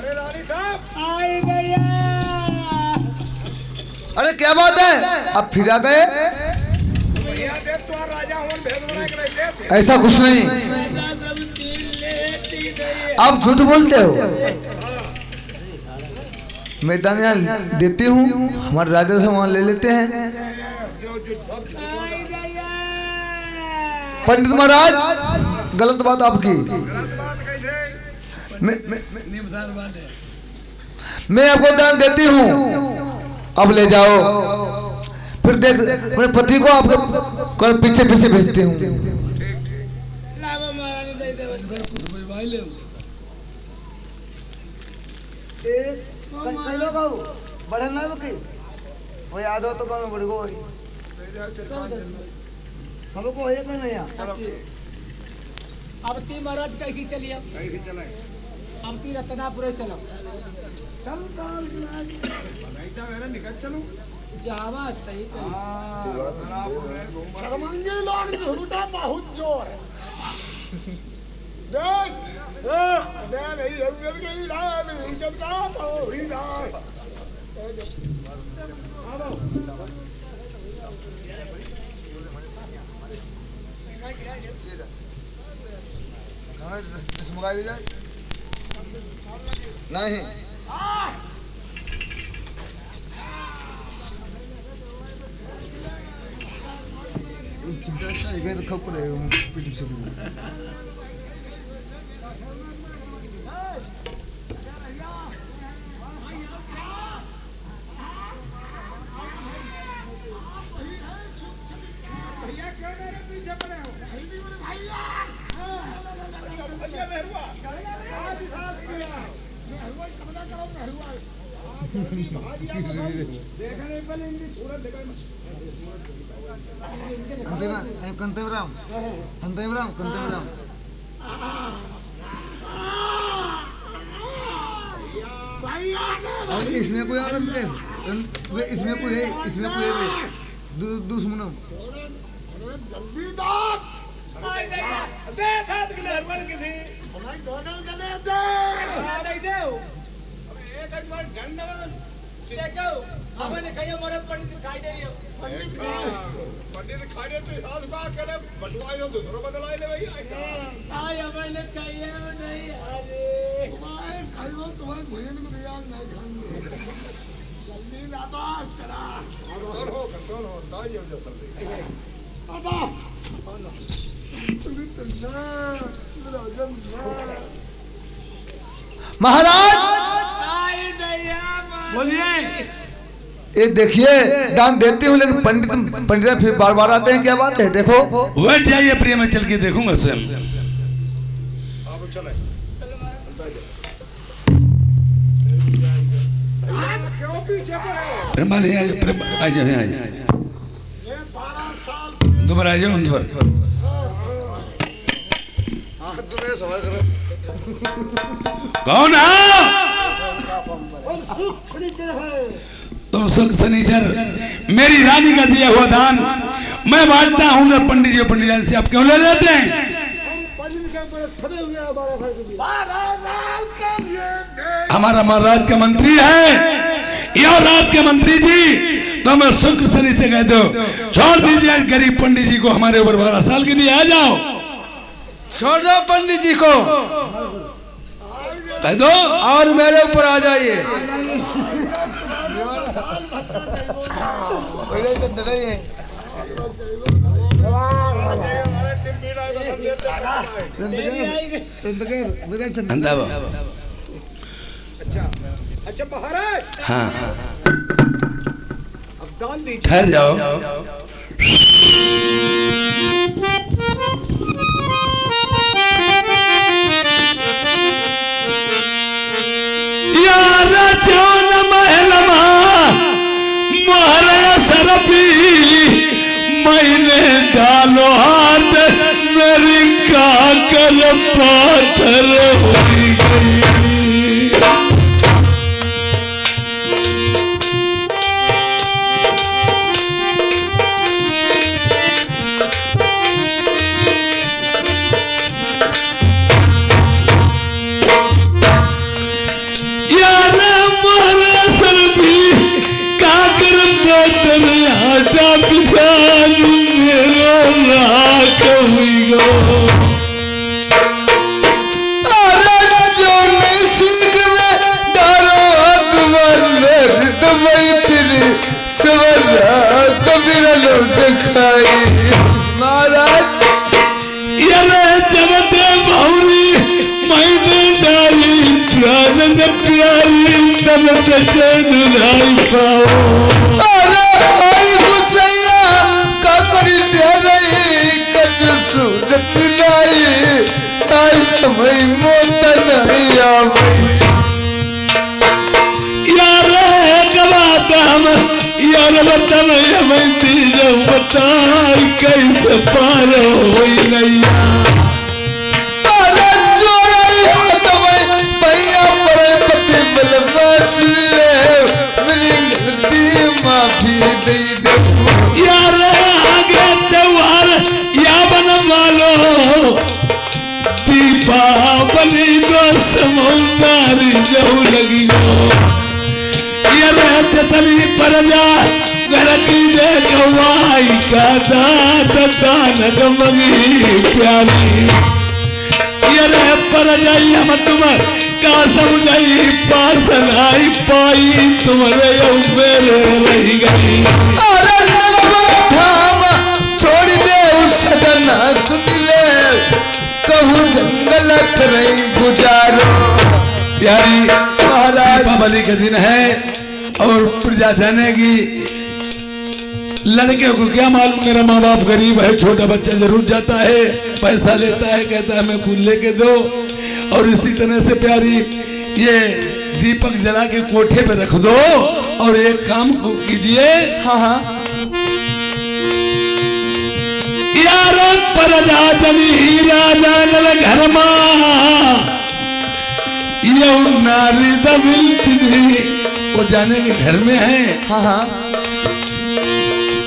Speaker 3: अरे रानी साहब
Speaker 2: आई गया।
Speaker 5: अरे क्या बात है, अब फिर आ गए?
Speaker 3: भैया देख तो राजा हूं भेद बना के ले
Speaker 5: ऐसा कुछ नहीं, आप झूठ बोलते हो। मैं दान यहाँ देती हूँ, हमारे राजा से वहाँ ले लेते हैं। पंडित महाराज गलत बात आपकी।
Speaker 3: गलत बात कैसे?
Speaker 5: मैं आपको दान देती हूँ, अब ले जाओ। फिर देख मेरे पति को आपके पीछे पीछे भेजती हूँ।
Speaker 3: वो याद हो तो कौन बड़ी को सबको एक नहीं है।
Speaker 2: अब ती महाराज कैसी चलिए, अब ती रत्नापुरे चलो,
Speaker 3: चलो
Speaker 2: जावा सही
Speaker 4: शर्मंगी लोग झुमटा बहुत जोर है।
Speaker 5: नहीं रखा पड़ेगा। इसमें कोई औरत कैसे, इसमें कोई है, इसमें कोई है दुश्मन।
Speaker 4: जल्दी दाद दे दाद के मेहरबान की थी हमारी दोनों गले दे दे एक बार गंड देखो हमने कहियो मोरे पंडित खाई दे पंडित खाई दे तो हाथ बा करे बटवाई दो दूसरो बदलाई ले भाई आय हमने कहियो नहीं अरे तुम्हारे खाइयो तुम्हारे भोजन में याद नहीं खाएंगे जल्दी लाबा चला और हो ताई हो जल्दी बाबा
Speaker 5: महाराज
Speaker 1: बोलिए।
Speaker 5: ये देखिए दान देती हूँ, लेकिन पंडित फिर बार बार आते हैं, क्या बात है? देखो
Speaker 1: बैठ जाइए प्रिय, मैं चल के देखूंगा स्वयं। प्रेम आ जाओ दोबारा आ जाओ दोबारा। कौन है तुम? सुख शनिचर मेरी रानी का दिया हुआ दान मैं बांटता हूँ ना पंडित जी से, आप क्यों ले लेते हैं? हमारा महाराज का मंत्री है ये, और राज के मंत्री जी तो मैं शुक्र शनि से कह दो छोड़ दीजिए गरीब पंडित जी को, हमारे ऊपर 12 साल के लिए आ जाओ।
Speaker 3: छोड़ दो पंडित जी को
Speaker 1: कह दो
Speaker 3: और मेरे ऊपर आ जाइए।
Speaker 4: अच्छा महाराज,
Speaker 1: हाँ
Speaker 4: अब दान दीजिए।
Speaker 1: ठहर जाओ। यार जौन महलमा मोहरा सरपी मैंने डालो हाथ मेरी काकर पाथर हुई गई। पिसान मेरो राख हुई गो।
Speaker 5: अरे जो
Speaker 1: तो चैन नहीं पाओ।
Speaker 5: अरे आई गुसैया का करी तेरे कच सूरत नहीं आई समय मोत नहीं आवई।
Speaker 1: यार गवाता हम यार बता मैं तीजो बता कैसे पार होई नैया।
Speaker 5: अरे जोड़ाई हाथ में भैया परे पति बलवा सुन ले मेरी गलती माफी दे दे।
Speaker 1: यार आगे त्योहार या बन वालो दीपावली को समुंदरी जाऊ लगी हो। यार चतली पर जा घर की देखवाई का दात दानक मगी प्यारी। यार पर जाई हम तुम का समुदाई पास आई पाई तुम्हारे मेरे रह गई।
Speaker 5: अरे थाम छोड़ दे उस सजना सुन ले कहूँ जंगल करे गुजारो।
Speaker 1: प्यारी
Speaker 5: महाराज
Speaker 1: दीपावली का दिन है और प्रजा जानेगी। लड़के को क्या मालूम मेरा माँ बाप गरीब है, छोटा बच्चा जरूर जाता है पैसा लेता है कहता है हमें कुछ लेके दो। और इसी तरह से प्यारी ये दीपक जला के कोठे पे रख दो और एक काम को कीजिए।
Speaker 5: हाँ हाँ
Speaker 1: यार परजा जनी हीरा जानल घर माँ ये नारी दबिल वो जाने के घर में है।
Speaker 5: हाँ हाँ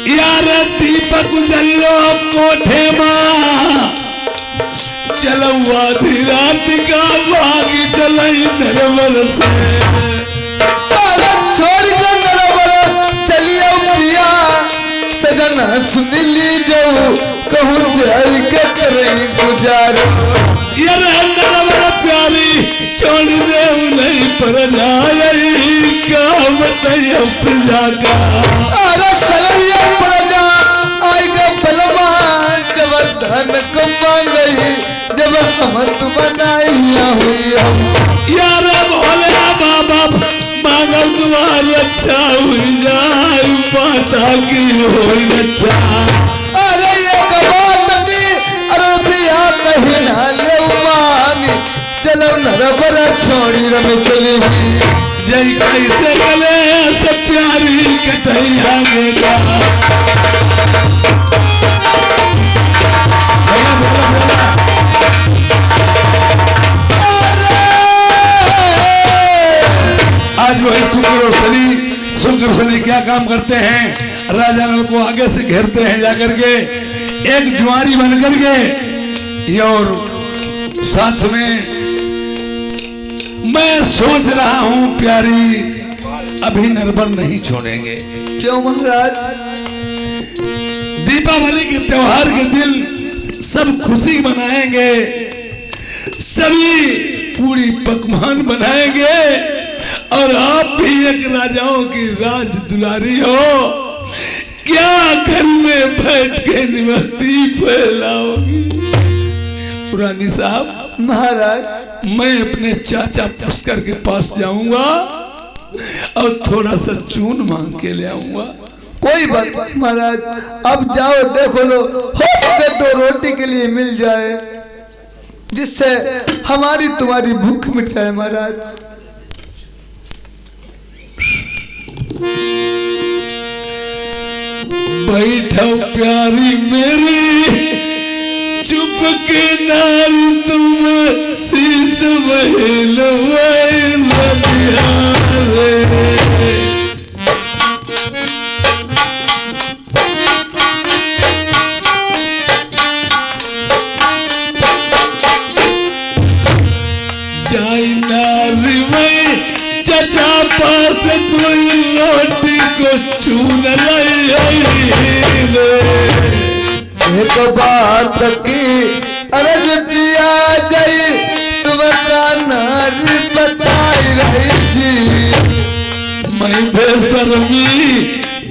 Speaker 1: यार दीपक जल्लो कोठे माँ चलो आधी रात का भागी चलाई नरवर से।
Speaker 5: अरे छोड़ कर नरवर चलिए पिया सजना सुन ली जाओ कहूँ जाई के करे गुजारो।
Speaker 1: यार नरवर प्यारी छोड़ दे नहीं पर जाई क्या बताइए प्रजा का।
Speaker 5: अरे सलरिया प्रजा आएगा बलवा जब धन को मांगई जब हम बनाइया हुई हम।
Speaker 1: यार भोले बाबा मांगो तुम्हारा अच्छा हुई जाए माता की होई अच्छा।
Speaker 5: अरे ये बात थी अरे पिया कहीं ना ले मानी चलो नरबर छोड़ी रम चली।
Speaker 1: जय कैसे गले से प्यारी कटैया बेटा। बोला बोला आज वही शुक्र और शनि क्या काम करते हैं, राजा नल को आगे से घेरते हैं जाकर के एक जुआरी बन करके। और साथ में मैं सोच रहा हूं प्यारी अभी नरबर नहीं छोड़ेंगे।
Speaker 5: क्यों महाराज?
Speaker 1: दीपावली के त्योहार के दिन सब खुशी मनाएंगे, सभी पूरी पकवान बनाएंगे और आप भी एक राजाओं की राज दुलारी हो, क्या घर में बैठ के निमस्ती फैलाओगी। पुरानी साहब
Speaker 5: महाराज
Speaker 1: मैं अपने चाचा पुष्कर के पास जाऊंगा और थोड़ा सा चून मांग के ले आऊंगा।
Speaker 5: कोई बात नहीं महाराज, अब जाओ देखो लो हो सके तो रोटी के लिए मिल जाए जिससे हमारी तुम्हारी भूख मिट जाए महाराज।
Speaker 1: बैठो प्यारी मेरी चुप के नाल तुम शीश महल जाई नारी में चचा पास कोई रोटी को चून
Speaker 5: एक बात की अरज पिया जाई तुम्हारा नारी बताई रही थी।
Speaker 1: मैं बेशर्मी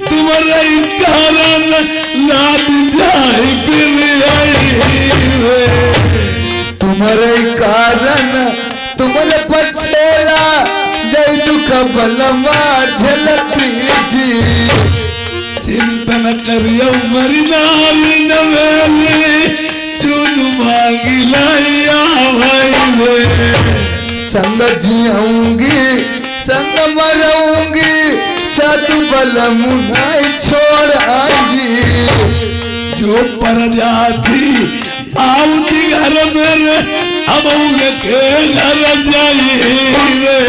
Speaker 1: तुम्हारे कारण लाद जाए फिर आई
Speaker 5: तुम्हारे कारण तुम्हारे पछेला जय दुख बलमा झलती जी
Speaker 1: चिंतन करियो मरी नारी नवेली चुन मांगी लाया भाई रे
Speaker 5: संग जियाऊंगी संग मरूंगी सत बलम नहीं छोड़ आएगी
Speaker 1: जो पर जाती आउती घर मेरे अब के घर जाई रे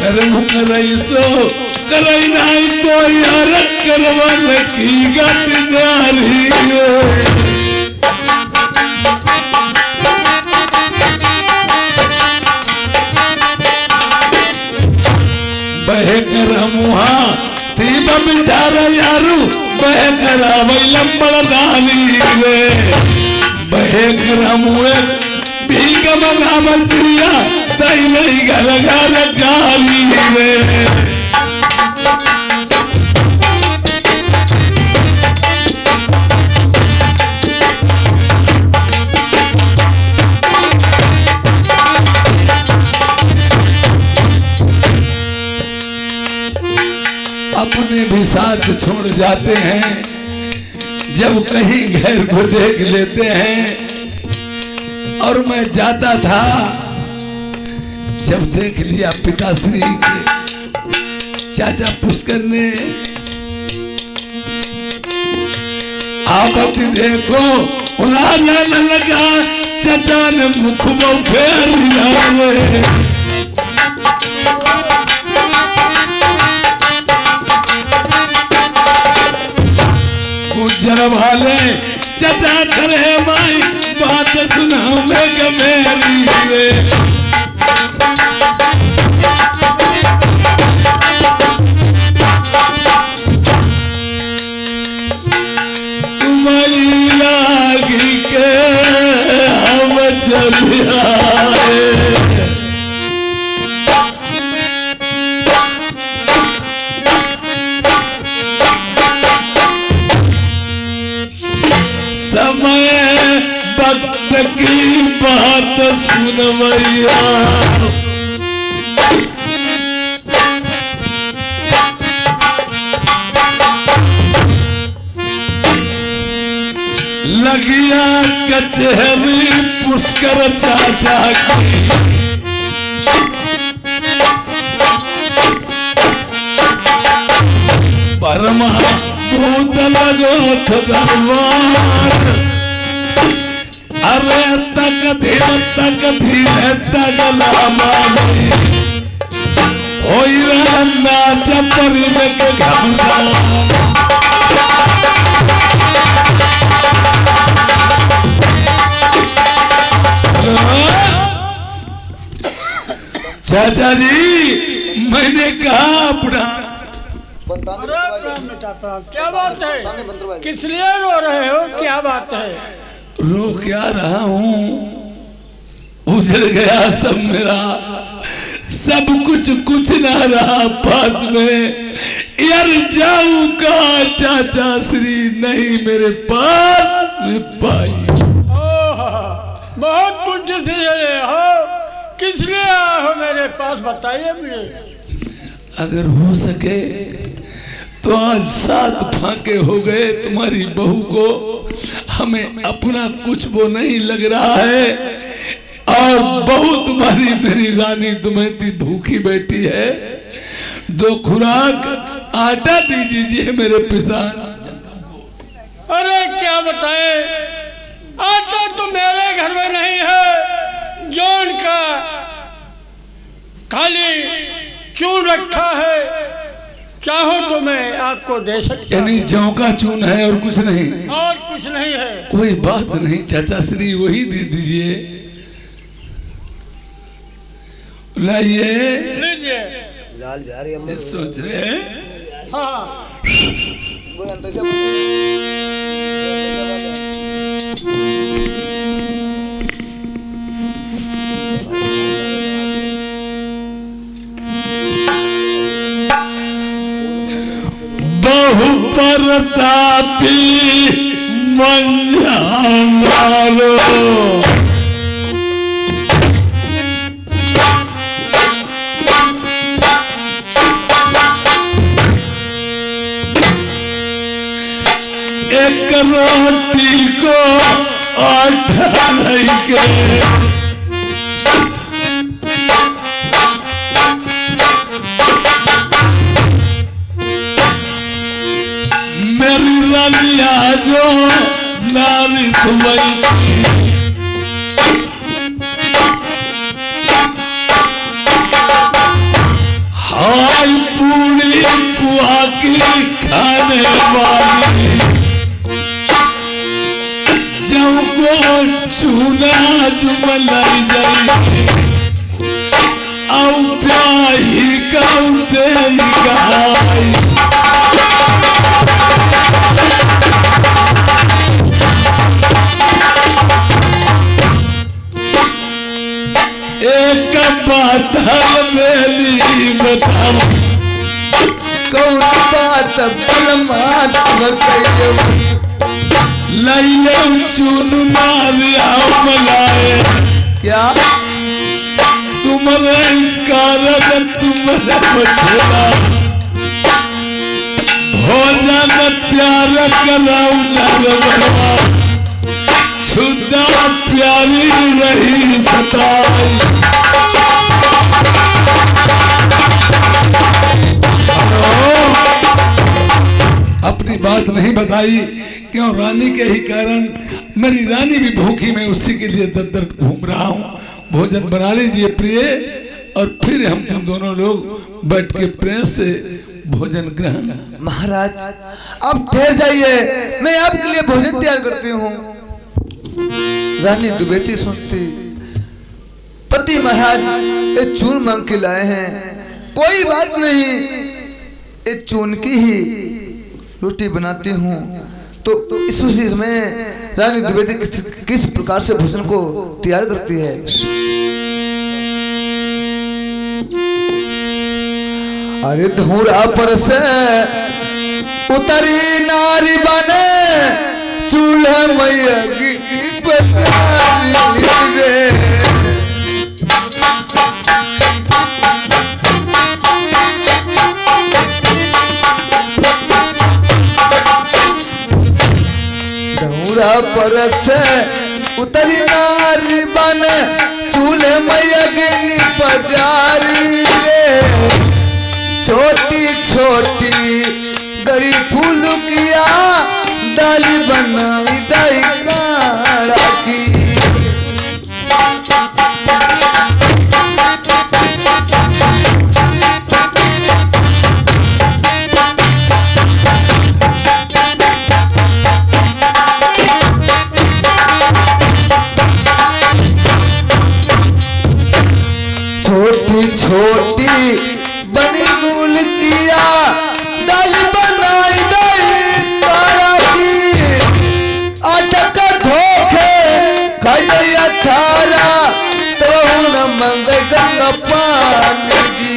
Speaker 1: करम करई सो करई नहीं कोई हर करवन की गत जारी रे बह कर मुहा तीब बिठार यारू बह कर वही लंबड़ दानी रे बह कर मुए भीग मगा मंत्रिया दई नहीं घर घर गाली रे अपने भी साथ छोड़ जाते हैं जब कहीं घर को देख लेते हैं और मैं जाता था जब देख लिया पिताश्री के चाचा पुष्कर ने आपत्ति देखो राजा न लगा चाचा ने मुख में फेर लिया गुजर वाले चचा करे माई बात सुनाओ मैं मेरी रे तुम्हारी लागी के हम चल आए समय वक्त की बात सुन मैया लगिया कचहरी पुष्कर चाचा की परमा भूत लगो दरबार अरे तक धीरे तक लामाई होई रहना चपरी में के घमसा चाचा जी मैंने कहा अपना
Speaker 3: क्या बात है किस लिए रो रहे हो क्या बात है
Speaker 1: रो क्या रहा हूँ उजड़ गया सब मेरा सब कुछ ना रहा पास में यार जाऊं का चाचा श्री नहीं मेरे पास में पाई
Speaker 3: बहुत कुछ से हो किस लिए आए हो मेरे पास बताइए मुझे
Speaker 1: अगर हो सके तो आज 7 फाके हो गए तुम्हारी बहू को हमें अपना कुछ वो नहीं लग रहा है और बहू तुम्हारी मेरी रानी तुम्हें इतनी भूखी बैठी है 2 खुराक आटा दीजिए मेरे पिसान
Speaker 3: अरे क्या बताए आटा तो मेरे घर में नहीं है जौन का खाली चून रखा है चाहो तो मैं आपको दे सकता
Speaker 1: यानी जौ का चून है और कुछ नहीं
Speaker 3: और कुछ नहीं है
Speaker 1: कोई बात नहीं चाचा श्री वही दे दीजिए लाइए
Speaker 3: लीजिए
Speaker 5: लाल जा रही है
Speaker 1: सोच रहे हैं
Speaker 3: हाँ
Speaker 1: बहु परतापी मंजा मारो एक रोटी को आटा लेके मेरी रानिया जो नारी तुम्हारी थी हाय पूरी पुआ की खाने वाली चूना जुमलाई जाई औ प्याही कौते गाई एक बात बेली बताओ
Speaker 5: कौन बात बलमात कहियो
Speaker 1: लैले चुन मारिया मलाए
Speaker 5: क्या
Speaker 1: तुम्हारे कारण तुम्हारे बचला भोजन प्यार कराऊ नरवा छुदा प्यारी रही सताई अपनी बात नहीं बताई क्यों रानी के ही कारण मेरी रानी भी भूखी मैं उसी के लिए दर दर घूम रहा हूँ भोजन बना लीजिए प्रिय और फिर हम तुम दोनों लोग बैठ के प्रेम से भोजन ग्रहण।
Speaker 5: महाराज आप ठहर जाइए मैं आपके लिए भोजन तैयार करती हूँ। रानी दुबेती सोचती पति महाराज ये चून मांग के लाए हैं कोई बात नहीं ये चून की ही रोटी बनाती हूँ तो इस विशेष में रानी द्विवेदी किस प्रकार से भोजन को तैयार करती है। अरे धूरा पर से उतरी नारी बने चूल्हा मैया की पचारी रे पर से उतरी नारी बन चूल्हे मैया गिनी पजारी रे छोटी छोटी गरी फूल किया दाली बनाई दाई काढ़ा की छोटी बनी गुल किया दाल बनाई दाई काढ़ा की आटा का धोखे खाई अठारा तो न मंगे गंगा पानी जी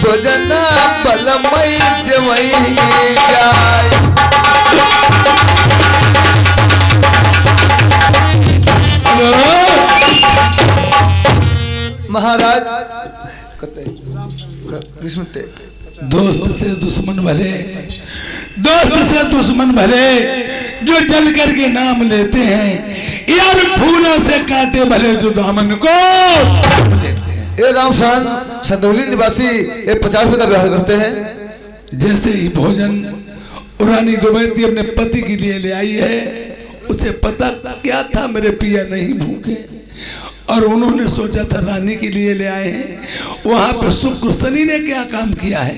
Speaker 5: भोजना बलमई जवई गाय महाराज सुनते
Speaker 1: दोस्त से दुश्मन भले, दोस्त से दुश्मन भले जो जल करके नाम लेते हैं, यार फूलों से काटे भले जो दामन को लेते हैं।
Speaker 5: ये राम शरण सदौली निवासी ये 50 रुपए का व्यवहार करते हैं।
Speaker 1: जैसे ही भोजन रानी दुबैती अपने पति के लिए ले आई है, उसे पता क्या था मेरे पिया नहीं भूखे, और उन्होंने सोचा था रानी के लिए ले आए हैं। वहां पे शुक्र शनि ने क्या काम किया है,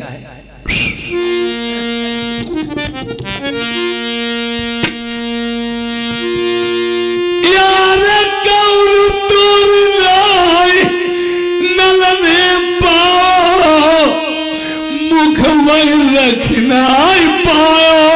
Speaker 1: यार कौन तोर नाई नलने पाओ, मुख में रखना पाओ,